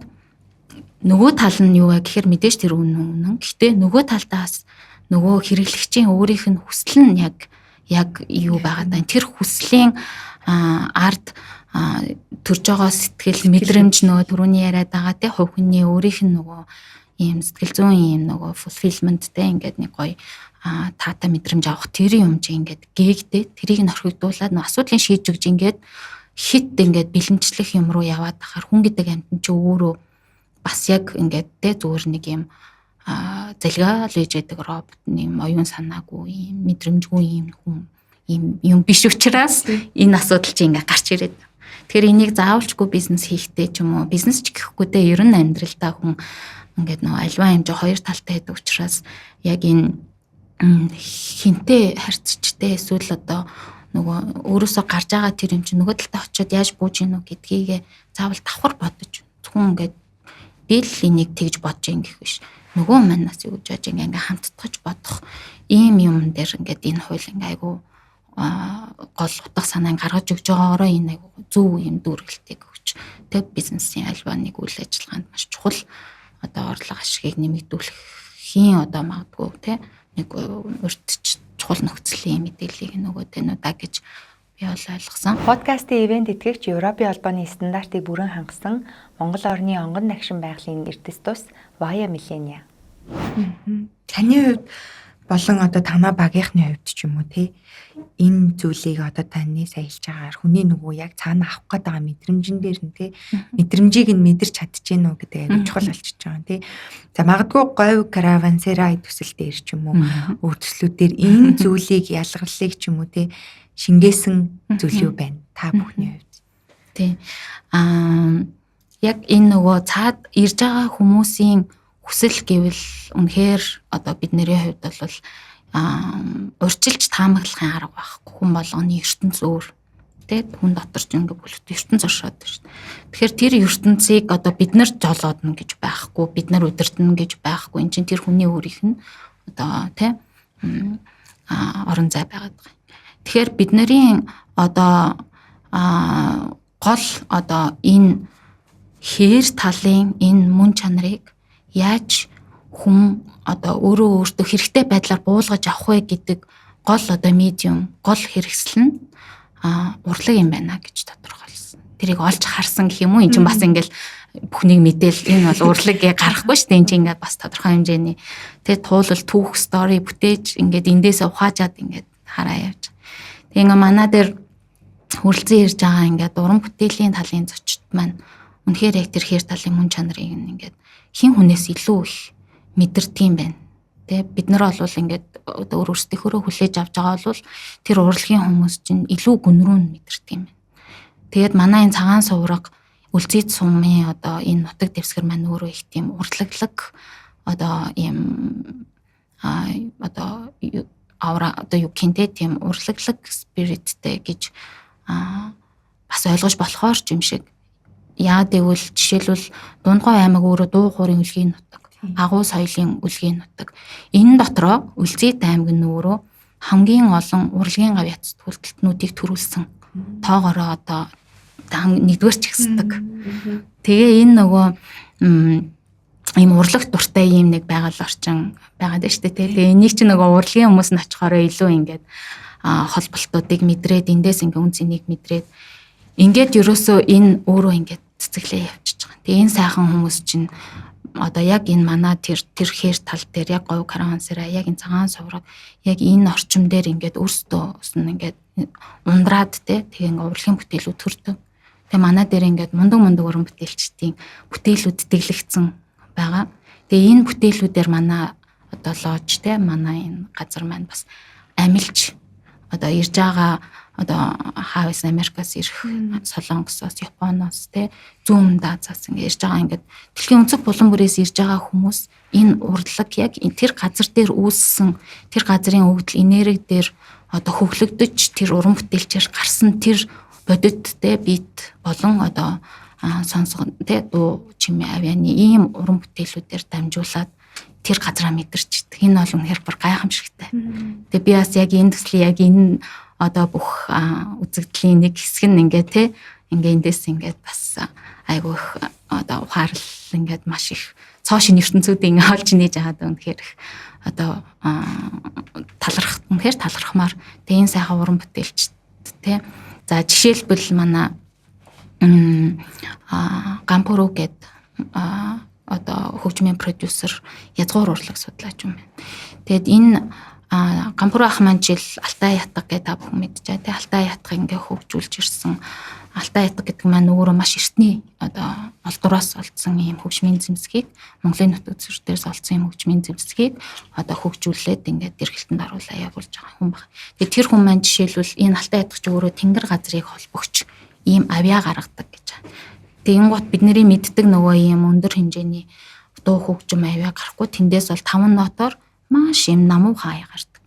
нөгөө тал нь юу вэ гэхээр мэдээж тэр үнэн. Гэхдээ нөгөө талдаас нөгөө хэрэглэгчийн өөрийнх нь хүсэл нь яг юу байгаа даа. Тэр хүслийн ард төрж байгаа сэтгэл мэдрэмж нөгөө түрүүний яриад байгаа те хувь хүний өөрийнх нь нөгөө ийм сэтгэл зүйн ийм нөгөө fulfillment те ингээд нэг гоё таата мэдрэмж авах тэр юм чи ингээд гээгдээ тэрийг нь орхигдуулаад нөгөө асуудлыг шийдэж өгч ингээд хит ингээд бэлэнчлэх юм руу яваад тахаар хүн гэдэг амьтан чи өөрөө бас яг ингээд те зүгээр нэг юм залгаа л ээж байдаг робот юм оюун санаагүй юм мэдрэмжгүй юм хүн юм биш учраас энэ асуудал чи ингээд гарч ирээд. Тэгэхээр энийг заавалчгүй бизнес хийхдээ ч юм уу бизнес ч гэхгүй те ер нь амьдралдаа хүн ингээд нөгөө альва хэмжээ хоёр талтай байдаг учраас яг энэ хинтээ харьцчтэй эсвэл одоо нөгөө өөрөөсөө гарч байгаа тэр юм чинь нөгөө талтай очиод яаж бууж ийнү гэдгийг заавал давхар бодож зөвхөн ингээд би л энийг тэгж бодож ин гэх биш. Нөгөө манаас юу гэж бодож ингээ хамтдагч бодох ийм юм дээр ингээд энэ хууль ингээ айгу гол утга санааг гаргаж өгж байгаагаар энэ айгу зөв юм дүүргэлтийг өгч тэг бизнесийн альва нэг үйл ажиллагаанд маш чухал одоо орлого ашигыг нэмэгдүүлэхийн одоо магадгүй те нэг урьдч чухал нөхцөлийн мэдээллийг нөгөө тэнүүдаа гэж би бол ойлгосон. Подкастын ивент итгэгч Европын холбооны стандартыг бүрэн хангасан Монгол орны онгон нагшин байгалийн эрдэс тус Via Millenia. Таны хувьд болон одоо танаа багийнхны хувьд ч юм уу те энэ зүйлийг одоо таны саялж байгаагаар хүний нөгөө яг цаана авах гээд байгаа мэдрэмжэн дээр нь те мэдрэмжийг нь мэдэрч чадчихэв нүү гэдэг аягүй чухал болчихж байгаа те. За магадгүй говь каравансераа төсөл дээр ч юм уу өөр төслүүдээр энэ зүйлийг ялгарлыг ч юм уу те шингээсэн зүйл юу байна та бүхний хувьд? Тий. Яг энэ нөгөө цаад ирж байгаа хүмүүсийн хүсэл гэвэл үнэхээр одоо бидний хувьд бол урьдчилж таамаглахын арга байхгүй. Хүн болгоны ертөнц өөр. Тэ хүн дотор ч ингээ бүлэгт ертөнц оршоод байна шүү дээ. Тэгэхээр тэр ертөнцийг одоо бид нар жолоодно гэж байхгүй, бид нар удирдна гэж байхгүй. Энд чинь тэр хүний өөрийнх нь одоо тэ орон зай байгаад байгаа. Тэгэхээр бидний одоо гол одоо энэ хээр талын энэ мөн чанарыг яаж хүн одоо өөртөө хэрэгтэй байдлаар буулгаж авах вэ гэдэг гол одоо медиум, гол хэрэгсэл нь урлаг юм байна гэж тодорхойлсон. Тэрийг олж харсан гэх юм уу? Энд чинь бас ингээл бүхнийг мэдээл энэ бол урлагийг гаргахгүй шүү дээ. Энд чинь ингээд бас тодорхой хэмжээний тэгээ туулал, түүх, стори бүтээж ингээд эндээсээ ухаажаад ингээд хараа явж. Тэгээ ингээ манаа дээр хүрлцэн ирж байгаа ингээд уран бүтээлийн талын зочид маань үнэхээр яг тэр хээр талын мөн чанарыг ингээд хин хүнээс илүү их мэдэрдэг юм байна. Тэ бид нар бол ингээд өөр өөрсдийнхөө хүлээж авч байгаа бол тэр урлагийн хүмүүс чинь илүү гүнрүү мэдэрдэг юм байна. Тэгээд манай энэ цагаан сувраг үлзийд сумын одоо энэ нутаг дэвсгэр маань өөрөө их тийм урлаглаг одоо ийм одоо аура одоо юу гэнтэй тийм урлаглаг спириттэй гэж бас ойлгож болохоор ч юм шиг. Яа гэвэл жишээлбэл Дундгой аймаг өөрөө дуу хуурын үлгийн нутаг, агуу соёлын үлгийн нутаг. Энэ дотроо Үлзийд аймаг нь өөрөө хамгийн олон урлагийн гавьяц төлтөлтнүүдийг төрүүлсэн. Тоогоороо одоо нэгдүгээр ч ихсдэг. Тэгээ энэ нөгөө ийм урлаг дуртай ийм нэг байгаль орчин байгаад байна шүү дээ. Тэгээ энийг чи нөгөө урлагийн хүмүүс нь очихороо илүү ингээд холболтуудыг мэдрээд эндээс ингээ үн цэнийг мэдрээд ингээд ерөөсөө энэ өөрөө ингээд цэцэглээ явчихж байгаа. Тэгээ энэ сайхан хүмүүс чинь одоо яг энэ манай тэр хээр тал дээр яг говь каравансераа яг энэ цагаан сувраг яг энэ орчим дээр ингээд өөрсдөө ингээд ундраад тэгээ ингээд урлагийн бүтээлүүд төрдөг. Тэгээ манай дээр ингээд мундаг уран бүтээлчдийн бүтээлүүд дэглэгдсэн байгаа. Тэгээ энэ бүтээлүүдээр манай одоо лож манай энэ газар маань бас амилж одоо ирж байгаа одоо Хавс Америкаас ирэх Солонгосоос, Японоос зүүн Азиас ингэ ирж байгаа ингээд дэлхийн өнцөг булан бүрээс ирж байгаа хүмүүс энэ урлаг яг тэр газар дээр үүссэн тэр газрын өвдөл энерги дээр одоо хөглөгдөж тэр уран бүтээлчээр гарсан тэр бодит бит болон одоо сонсгон дуу чимээ авианы ийм уран бүтээлүүдээр дамжуулаад тэр газараа мэдэрчдэг. Энэ бол үнэхээр бүр гайхамшигтай. Тэгээ би бас яг энэ төслийн яг энэ одоо бүх үзэгдлийн нэг хэсэг нь ингээ эндээс ингээд бас айгүй их одоо ухаарлал ингээд маш их цоошин ертөнцүүдийн олж нээж аваад үнэхээр их одоо үнэхээр талархмаар тэгээ энэ сайхан уран бүтээлч тий. За жишээлбэл манай Гампуруу гэд одоо хөгжмийн продюсер язгуур урлаг судлаач юм байна. Тэгэд энэ Гампуруу ах маань жил Алтай ятга гэдэг та бүхэн мэдчихэе. Тэ Алтай ятгыг ингээ хөгжүүлж ирсэн. Алтай ятга гэдэг маань өөрөө маш эртний одоо олдроос олдсон ийм хөгжмийн зэмсгийг Монголын нутаг дэвсгэрээс олдсон ийм хөгжмийн зэмсгийг одоо хөгжүүлээд ингээд эргэлтэнд оруулаа явуулж байгаа хүн баг. Тэгээд тэр хүн маань жишээлбэл энэ Алтай ятгач өөрөө тэнгэр газрыг холбогч ийм авьяа гаргадаг гэж байна. Тэгэнгუთ бидний мэддэг нөгөө ийм өндөр хэмжээний дуу хөгжим авьяа гарахгүй тэндээс бол 5 нотоор маш юм намуу хаяа гардаг.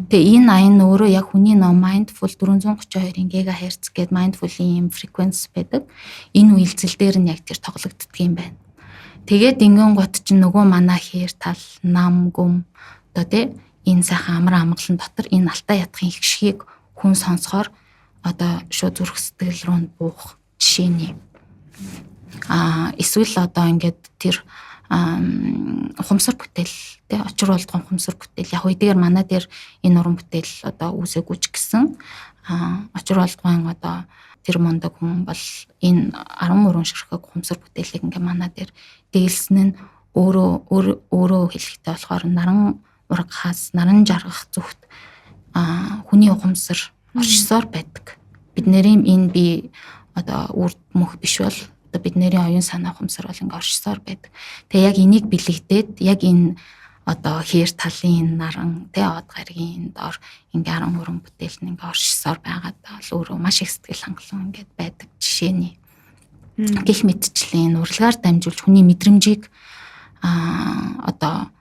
Тэгээ энэ аян өөрөө яг хүний нөө mindful 432 ГГц гэдэг mindful-ийн frequency байдаг. Энэ үйлдэл дээр нь яг тэр тоглогддог юм байна. Тэгээд ингэн гот чинь нөгөө манай хээр тал нам гүм одоо тий энэ сайхан амар амгалан дотор энэ Алтай ятгын ихшгийг хүн сонсохоор одоо шууд зүрх сэтгэл рүү буух жишээний. Эсвэл одоо ингээд тэр ухамсар бүтээл тий очир болдгон ухамсар бүтээл яг үедгээр манай дээр энэ уран бүтээл одоо үүсээгүй ч гэсэн очир болдгон одоо тэр мондог хүн бол энэ 13 ширхэг ухамсар бүтээлийг ингээ манай дээр дээлсэн нь өөрөө хэлэхтэй болохоор наран ургахаас наран жаргах зүгт хүний ухамсар оршсоор байдаг. Бидний энэ би одоо үр мөх биш бол бидний оюун санаа ухамсар бол ингээ оршсоор байдаг. Тэгээ яг энийг бэлэгдээд яг энэ одоо хээр талын наран тэ од гаргийн доор ингээ 13 бүтээл нь ингээ оршсоор байгаад бол өөрөө маш их сэтгэл хангалуун ингээ байдаг жишээний. Гэх мэтчлийн урлагаар дамжуулж хүний мэдрэмжийг одоо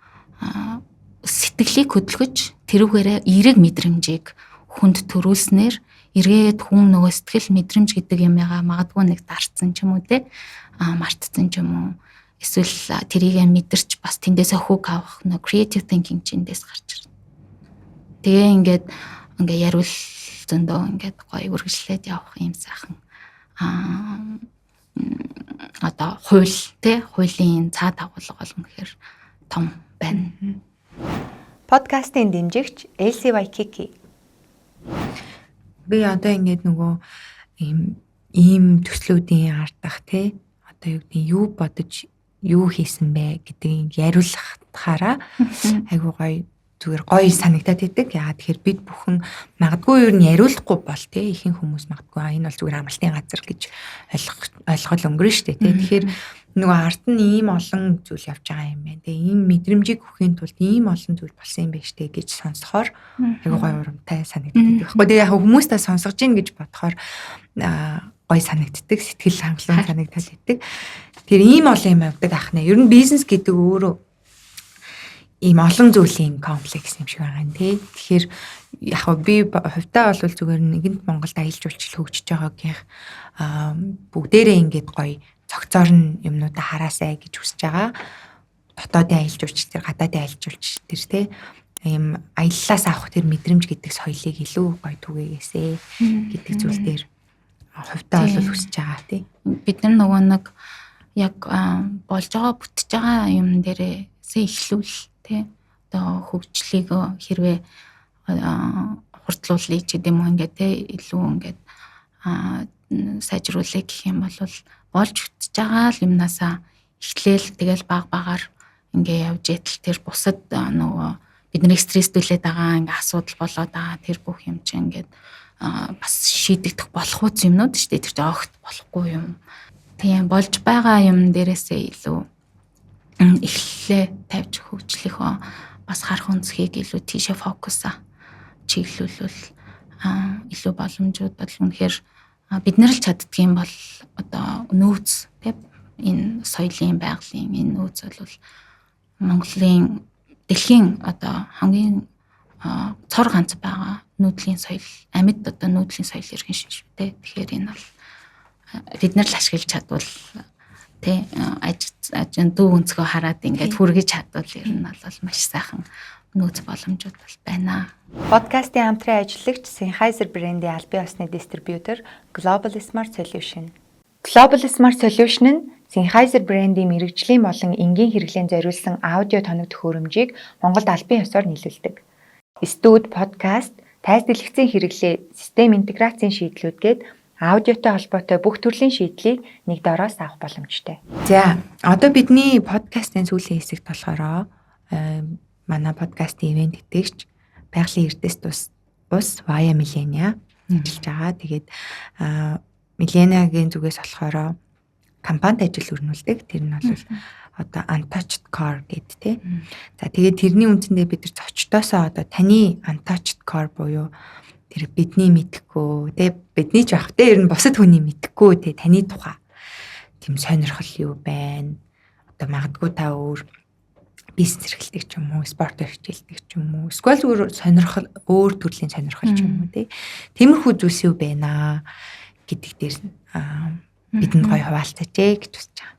сэтгэлийг хөдөлгөж тэрүүгээрээ эерэг мэдрэмжийг хүнд төрүүлснээр эргээд хүн нөгөө сэтгэл мэдрэмж гэдэг юмгаа магадгүй нэг дарцсан ч юм уу те мартцсан ч юм уу эсвэл тэрийг мэдэрч бас тэндээсээ хөг авах нөгөө creative thinking чиндээс гарч ирнэ. Тэгээ ингээд яриул зөндөө ингээд гоё үргэлжлээд явах юм сайхан одоо хууль те хуулийн цаа дагуулга бол үнэхээр том байна. Подкастын дэмжигч Elsie Waikiki. Би одоо ингээд нөгөө ийм төслүүдийн ардах те одоо юу гэдэг юу бодож юу хийсэн бэ гэдгийг яриулахаараа айгуу гоё зүгээр гоё санагдаад идэг. Яагаад тэгэхээр бид бүхэн магадгүй юу нь яриулахгүй бол те ихэнх хүмүүс магадгүй энэ бол зүгээр амралтын газар гэж ойлгол өнгөрнө шүү дээ те. Тэгэхээр нөгөө ард нь ийм олон зүйл явж байгаа юм байна. Тэгээ ийм мэдрэмжийг өгөхийн тулд ийм олон зүйл болсон юм байна штэ гэж сонсохоор айгуу гоё урамтай санагддаг. Тэгэхгүй яг хүмүүстэй сонсгож гин гэж бодохоор гоё санагддаг, сэтгэл хангалуун санагдал идэг. Тэр ийм олон юм явдаг ах нэ. Ер нь бизнес гэдэг өөрөө ийм олон зүйлийн комплекс юм шиг байгаа юм тий. Тэгэхээр яг би хувьдаа бол зүгээр нэгэнт Монголд аялал жуулчлал хөгжиж байгаагийн бүгдээрээ ингээд гоё цогцоор нь юмнуудаа хараасай гэж хүсэж байгаа. Дотоодын аялал жуулчлал тэр гадаадын аялал жуулчлал тэр тий. Ийм аяллаас авах тэр мэдрэмж гэдэг соёлыг илүү гоё түгээгээсэ гэдэг зүйл дээр хувьдаа бол хүсэж байгаа тий. Бид нар нөгөө нэг яг болж байгаа бүтэж байгаа юм дээрээсээ эхлүүл тий. Одоо хөгжлийг хэрвээ хурдлуулъя ч гэдэм үү ингээд тий илүү ингээд сайжруулъя гэх юм бол болж бүтэж байгаа л юмнасаа эхлээл тэгэл баг багаар ингээ явж ятал тэр бусад нөгөө бидний стресстүүлээд байгаа ингээ асуудал болоод байгаа тэр бүх юм чинь ингээд бас шийдэгдэх болох үз юмнууд шүү дээ. Тэр чинь огт болохгүй юм. Тийм болж байгаа юм дээрээсээ илүү эхлэлээ тавьж хөгжлийнхөө бас харах өнцгийг илүү тийшээ фокусаа чиглүүлвэл илүү боломжууд бол үнэхээр бид нар л чаддгийм бол одоо нөөц тийм энэ соёлын байгалийн энэ нөөц бол Монголын дэлхийн одоо хамгийн цор ганц байгаа нүүдлийн соёл амьд одоо нүүдлийн соёл иргэн шүү дээ. Тэгэхээр энэ бол бид нар л ашиглаж чадвал тий ажин дүү өнцгөө хараад ингээд хүргэж чадвал ер нь бол маш сайхан нөөц боломжууд бол байна. Подкастын хамтран ажиллагч Sennheiser брендийн албан ёсны дистрибьютор Global Smart Solution. Global Smart Solution нь Sennheiser брендийн мэрэгжлийн болон энгийн хэрэглээнд зориулсан аудио тоног төхөөрөмжийг Монголд албан ёсоор нийлүүлдэг. Студ, подкаст, тайз дэлгэцийн хэрэглээ, систем интеграцийн шийдлүүд гээд аудиотой холбоотой бүх төрлийн шийдлийг нэг дороос авах боломжтой. За, одоо бидний подкастын сүүлийн хэсэгт болохоор манай подкастын ивент итгэгч байгалийн эрдэс ус Via Millenia ажиллаж байгаа. Тэгээд Millenia-гийн зүгээс болохоор компанид ажил өрнүүлдэг. Тэр нь бол одоо Untouched Core гэдэг тий. За тэгээд тэрний үндсэндээ бид нар зочдоосоо одоо таны Untouched Core буюу тэр бидний мэдхгүй тий, бидний ч авах тий, ер нь бусад хүний мэдхгүй тий, таны тухай тийм сонирхол юу байна? Одоо магадгүй та өөр бизнес эрхэлдэг ч юм уу, спорт эрхэлдэг ч юм уу, эсвэл өөр төрлийн сонирхол ч юм уу тий. Тиймэрхүү зүйлс юу байна гэдэг дээр бидэнд гоё хуваалцаач гэж хүсэж байгаа.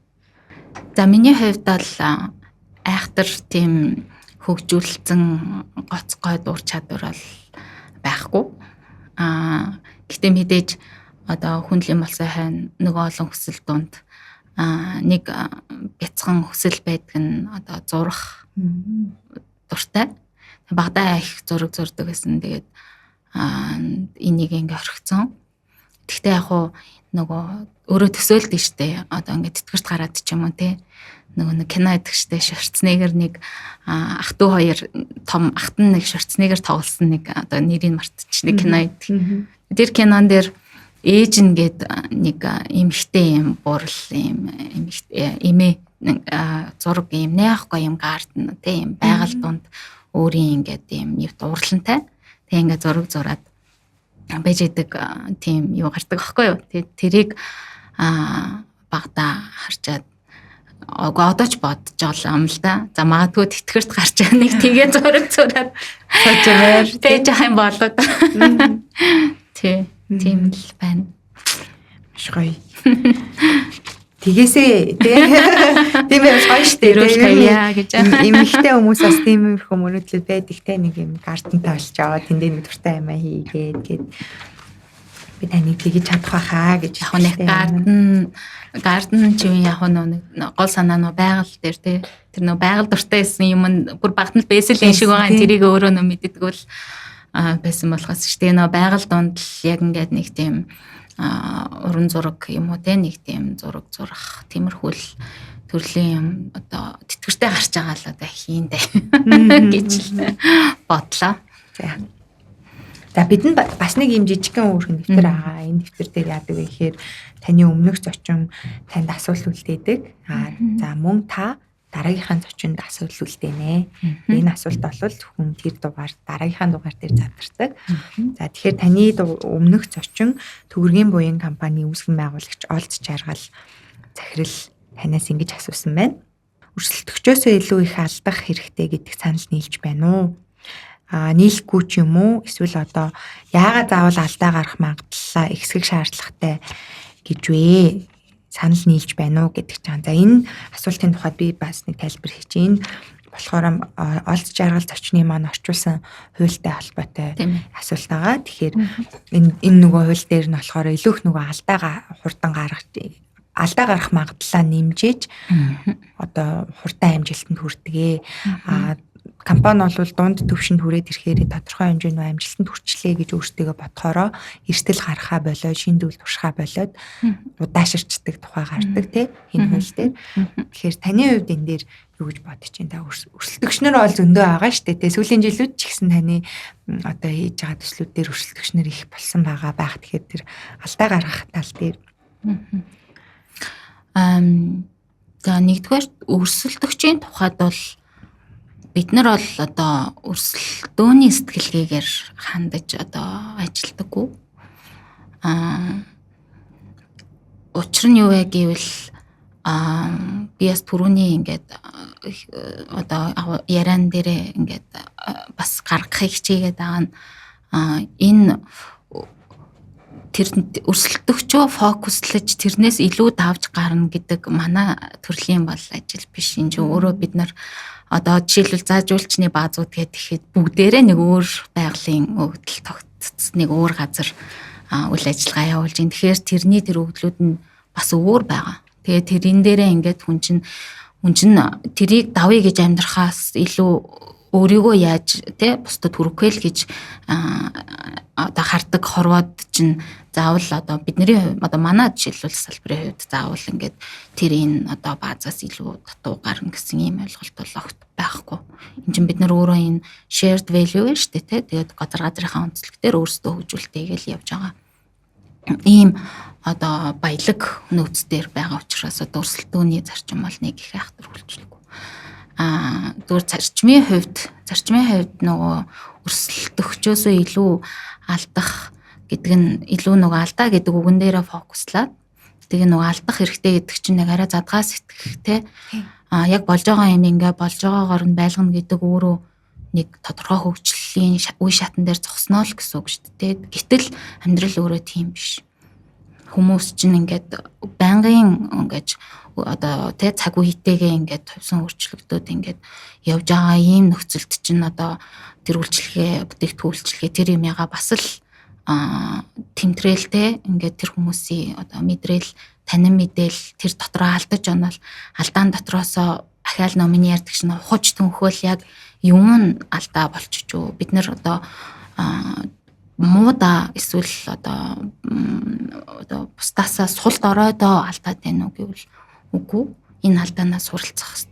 За миний хувьд бол айхтар тийм хөгжүүлсэн гоцгой дур чадвар бол байхгүй. Гэтэ мэдээж одоо хүнлэн болсон хань нөгөө олон хүсэл дунд нэг бяцхан хүсэл байдаг нь одоо зурах дуртай. Багадаа их зураг зурдаг гэсэн. Тэгээд энийг ингээ орхицсон. Гэхдээ яг хуу нөгөө өөрөө төсөөлдөг штэ. Одоо ингээ тэтгэрт гараад ч юм уу те. Нөгөө нэг кино идэх штэ Шварценеггер нэг ах トゥ хоёр том ахт нь нэг Шварценеггер тоглосон нэг одоо нэрийг мартчихсан кино идэх. Тэр кинон дээр ээж нэгэд нэг эмхтэй юм бурал юм эмээ зураг юм яахгүй юм гарден те юм байгаль дунд өөрийн ингээд юм нэвт урлантай. Тэг ингээ зураг зураад байж идэг тийм юу гардаг аахгүй юу. Тэрийг багтаа харчаад одоо ч бодож байгаа юм л да. За магадгүй тэтгэрт гарч байгаа нэг тэгээ зураг зураад сажмаар тэгж байгаа юм болоод. Тийм л байна. Маш гоё. Тэгээсээ тийм байж гоё штэ. Эмэгтэй хүмүүс бас тиймэрхүү мөрөдлөд байдаг те, нэг юм гарден таалж аваад тэндээ нэг дуртай юмаа хийгээд гээд би таныг тэгэж чадах байхаа гэж. Яг нэг гарден чи яг нэг гол санаа нь байгаль дээр те. Тэр нэг байгаль дуртай байсан юм бүр багтнал бэсэл юм шиг байгаа. Тэрийг өөрөө нөө мэддэг бол байсан болохоос ч тийм нөө байгаль донд л яг ингээд нэг тийм уран зураг юм уу те, нэг тийм зураг зурах тиймэрхүү төрлийн юм одоо тэтгэртэй гарч байгаа л одоо хийндэ гэж бодлоо. За бидэнд бас нэг юм жижигхэн өөрхөн дэвтэр байгаа. Энэ дэвтэр дээр яадаг вэ гэхээр таны өмнөх зочин танд асуулт үлдээдэг. За мөн та дараагийнхаа зочинд асуулт үлдээнэ. Энэ асуулт бол хүн тэр дугаар дараагийнхаа дугаар дээр задардаг. За тэгэхээр таны өмнөх зочин төгрөгийн буян компани үүсгэн байгуулагч Олз Жаргал захирал танаас ингэж асуусан байна. Өрсөлдөгчөөсөө илүү их алдах хэрэгтэй гэдэг санал нийлж байна уу? Нийлэхгүй ч юм уу? Эсвэл одоо яагаад заавал алдаа гарах магадлалаа ихсгэх шаардлагатай гэж вэ? Санал нийлж байна уу гэдэг чинь. За энэ асуултын тухайд би бас нэг тайлбар хийж байна. Болохоор Олз Жаргал зочны маань орчуулсан хуультай холбоотой асуулт байгаа. Тэгэхээр энэ нөгөө хууль дээр нь болохоор илүү их нөгөө алдаа гарах магадлалаа нэмжээж одоо хурдан амжилтанд хүрдэгэ. Компани бол дунд төвшөнд хүрээд ирэхээр тодорхой хэмжээний амжилтанд хүрчлээ гэж өөртөө бодохороо эрсдэл гарахаа болоод шинэ зүйл туршихаа болоод удааширчдаг тухай гардаг тий энэ хууль дээр. Тэгэхээр таны хувьд энэ дээр юу гэж бодож байна? Та өрсөлдөгчнөр бол зөндөө байгаа шүү дээ тий. Сүүлийн жилүүд ч гэсэн таны одоо хийж байгаа төслүүд дээр өрсөлдөгчнөр их болсон байгаа байх. Тэгэхээр тэр алдаа гаргах тал дээр за нэгдүгээр өрсөлдөгчийн тухайд бол бид нар бол одоо өрсөлдөөний сэтгэлгээгээр хандаж одоо ажилдаггүй. Учир нь юу вэ гэвэл би бас түрүүний ингээд одоо яриан дээрээ ингээд бас гаргахыг хичээгээд байгаа нь энэ тэр өрсөлдөгчөө фокуслаж тэрнээс илүү давж гарна гэдэг манай төрлийн бол ажил биш. Энэ чинь өөрөө бид нар одоо жишээлбэл заажуулчны баазууд гэхэд бүгдээрээ нэг өөр байгалийн өгдөл тогтцсон нэг өөр газар үйл ажиллагаа явуулж байна. Тэгэхээр тэрний тэр өгдлүүд нь бас өөр байгаа. Тэгээд тэрэн дээрээ ингээд хүн чинь тэрийг давъя гэж амьдрахаас илүү өөрийгөө яаж те бусдад хүргэх л гэж одоо хардаг хорвоод чинь заавал одоо бидний одоо манай жишээлбэл салбарын хувьд заавал ингээд тэрийн одоо баазаас илүү дутуу гарна гэсэн ийм ойлголт бол огт байхгүй. Энд чинь бид нар өөрөө энэ shared value шүү дээ те. Тэгээд газрынхаа онцлогтэр өөрсдөө хөгжүүлтэйгээл явж байгаа. Ийм одоо баялаг нөөц дээр байгаа учраас одоо өрсөлдөөний зарчим бол нэг их айхтар хүлжлэхгүй. Зүгээр зарчмын хувьд нөгөө өрсөлдөгчөөсөө илүү алдах гэдэг нь илүү нөгөө алдаа гэдэг үгэн дээрээ фокуслаад тэгээ нөгөө алдах хэрэгтэй гэдэг чинь нэг арай задгаа сэтгэхтэй яг болж байгаа юм ингээ болж байгаагаар нь байлгана гэдэг өөрөө нэг тодорхой хөгжлийн үе шатан дээр зогсноо л гэсэн үг шүү дээ. Гэтэл амьдрал өөрөө тийм биш. Хүмүүс чинь ингээд байнгын ингэж одоо тэ цаг үетэйгээ ингээд төвсөн өөрчлөгдөд ингээд явж байгаа ийм нөхцөлд чинь одоо тэр үйлчлэгээ бүтээгдэхүүлчлэгээ тэр юм яга бас л тэмдрээлтэй ингээд тэр хүмүүсийн одоо мэдрээл танин мэдээл тэр дотроо алдаж онол алдаан дотроосоо ахаал номын ярьдаг чинь ухаж төнхөөл яг юм нь алдаа болчихжөө бид нар одоо мууда эсвэл одоо бусдаасаа сулд оройдоо алдаад байна уу гэвэл үгүй энэ алдаанаас суралцах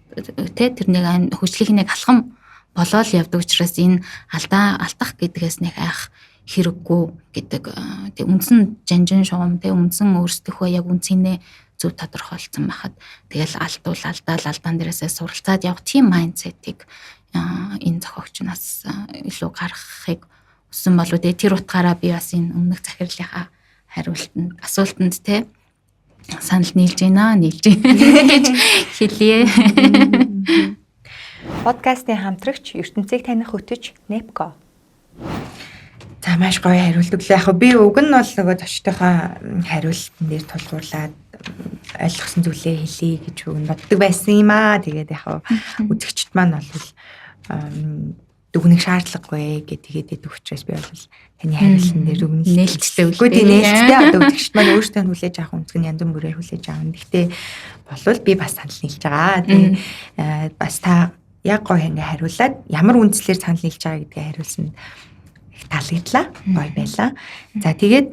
тэ тэр нэг хөгжлийг нэг алхам болоод явдаг учраас энэ алдах гэдгээс нэг айх хэрэггүй гэдэг тэг үндсэн жанжин шугам тэг үндсэн өөрсдийнхөө яг үнцгийнээ зөв тодорхойлцсон байхад тэгэл алдаал алдаан дээрээсээ суралцаад явах тийм майндсетийг энэ зохиогчнаас илүү гаргахыг өссөн болоо тэр утгаараа би бас энэ өмнөх захирлынхаа асуултанд те санал нийлж байна гэж хэлье. Подкастын хамтрагч ертөнцийг таних хөтөч Nepco. За маш гоё хариулт өглөө. Яг би уг нь бол нөгөө зочдынхаа хариултан дээр тулгуурлаад ойлгосон зүйлээ хэлье гэж боддог байсан юм аа. Тэгээд яг үзэгчд маань бол дүгнэх шаардлагагүй гэдэг идэв учраас би бол таны хариултан дээр нээлттэй үгүй тийм нээлттэй одоо үзэгчд маань өөрсдөө хүлээж авах үнцг нь янз бүрээр хүлээж авна. Гэхдээ болвол би бас санал нийлж байгаа. Тийм бас та яг гоё ингээ хариулаад ямар үндслээр санал нийлж байгаа гэдгээ хариулсан их таалагдлаа. Гоё байлаа. За тэгээд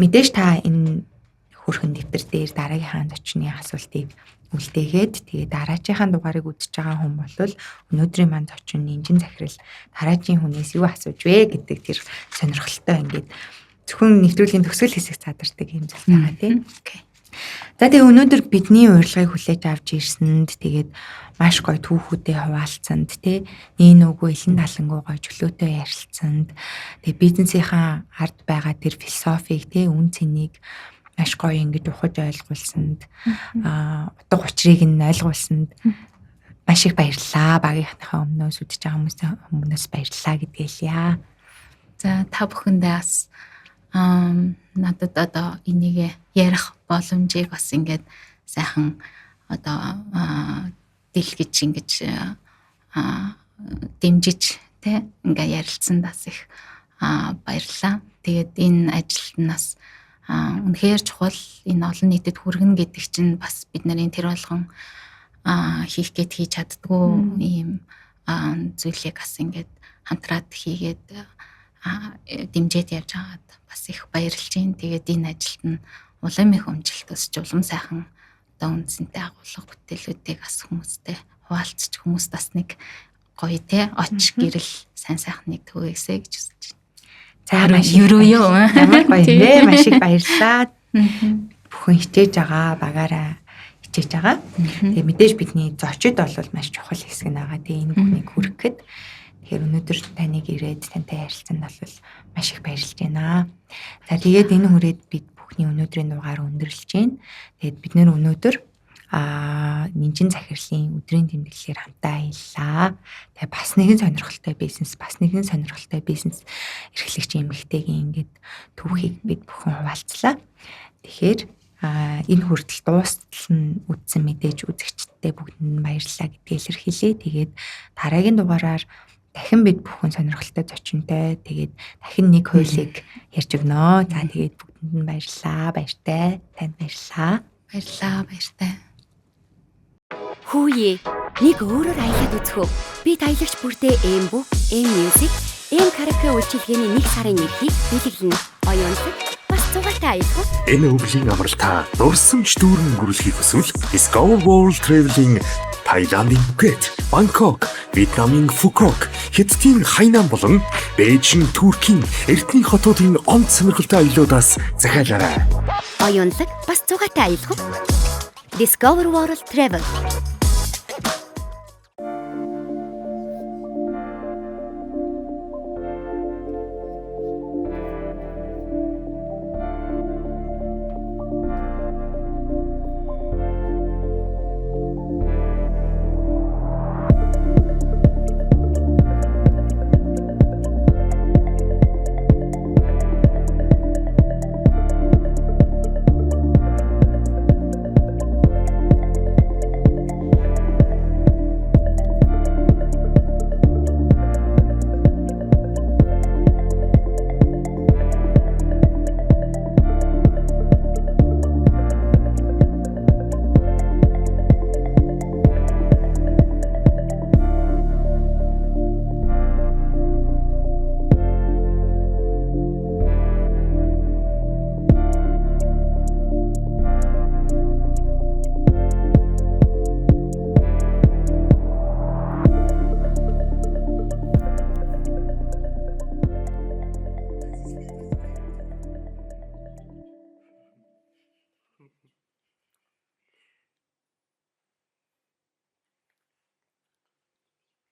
мэдээж та энэ хөрхөн дэвтэр дээр дараагийнхаа зочны асуултыг үлдээгээд тэгээд дараачихаа дугаарыг үзэж байгаа хүн бол өнөөдрийн маань зочин Нинжин захирал дараагийн хүнээс юу асууж вэ гэдэг тэр сонирхолтой ингээд зөвхөн нэвтрүүлгийн төгсгөл хэсэг задардаг юм зүйл байгаа тийм. За тэгээд өнөөдөр бидний урилгыг хүлээж авч ирсэнд тэгээд маш гоё түүхүүдэд хуваалцсанд тий нэг нүгөө илэн талангуу гоё чөлөөтэй ярилцсанд тэгээд бизнесийнхаа ард байгаа тэр философиг тий үн цэнийг маш гоё ингэж ухаж ойлгуулсанд утга учирыг нь ойлгуулсанд маш их баярлалаа. Багийнхныхаа өмнөөс үдчихэж байгаа хүмүүст баярлалаа гэдгээ хэлье. За та бүхэндээ бас надад одоо энийг ярих боломжийг бас ингээд сайхан одоо дэлгэж ингэж дэмжиж тий ингээ ярилцсан дас их баярлалаа. Тэгээд энэ ажилд нас үнэхээр чухал энэ олон нийтэд хүргэнэ гэдэг чинь бас бид нарын тэр болгон хийх гээд хийж чаддгүй ийм зүйлийг бас ингээд хамтраад хийгээд дэмжиж явж байгаад бас их баярлж байна. Тэгээд энэ ажилд нь улам их өмжилт өсч улам сайхан одоо үндсэнтэй агуулга бүтээлүүдийг бас хүмүүстэй хуваалцж хүмүүст бас нэг гоё те оч гэрэл сайн сайхныг төгөөсэй гэж хүсэж байна. За маш өрөөё. Ямар гоё нэ маш их баярлалаа. Бүхэн хичээж байгаа багаараа хичээж байгаа. Тэгээ мэдээж бидний зочид бол маш чухал хэсэг нь байгаа. Тэгээ энэ бүхнийг хүргэхэд тэгэхээр өнөөдөр таныг ирээд тантай ярилцсан бол маш их баярлж байна. За тэгээд энэ хүрээд бид бүхний өнөөдрийн дугаар өндөрлөж байна. Тэгээд бид нэр өнөөдөр Нинжин захирлын өдрийн тэмдэглэлээр хамтаа аяллаа. Тэгээ бас нэгэн сонирхолтой бизнес эрхлэгч эмэгтэйгийн ингээд түүхийг бид бүхэн хуваалцлаа. Тэгэхээр энэ хүртэл дуустал нь үтсэн мэдээж үзэгчдтэй бүгдэнд баярлалаа гэдгийг илэрхийлье. Тэгээд дараагийн дугаараар дахин бид бүхэн сонирхолтой зочинтой тэгээд дахин нэг хуулийг ярьж өгнө. За тэгээд бүгдэнд нь баярлалаа. Баяртай. Танд баярлалаа. Баярлалаа, баяртай. Хүүе нэг өөрөөр аялаад үзэх үү? Бид аялагч бүрдээ Эмбү, Music, караоке үйлчилгээний 1 сарын эрхийг бэлэглэнэ. Оюунлаг бас зугаатай аялах уу? Энэ өвлийн амралтаа дурсамж дүүрэн гөрөлхийг хүсвэл Discover World Traveling Тайландын Пхукет, Бангкок, Вьетнамын Фукок, Хятадын Хайнан болон Бээжин, Туркийн эртний хотуудын онц сонирхолтой аяллуудаас захиалаарай. Оюунлаг бас зугаатай аялах уу? Discover World Travel.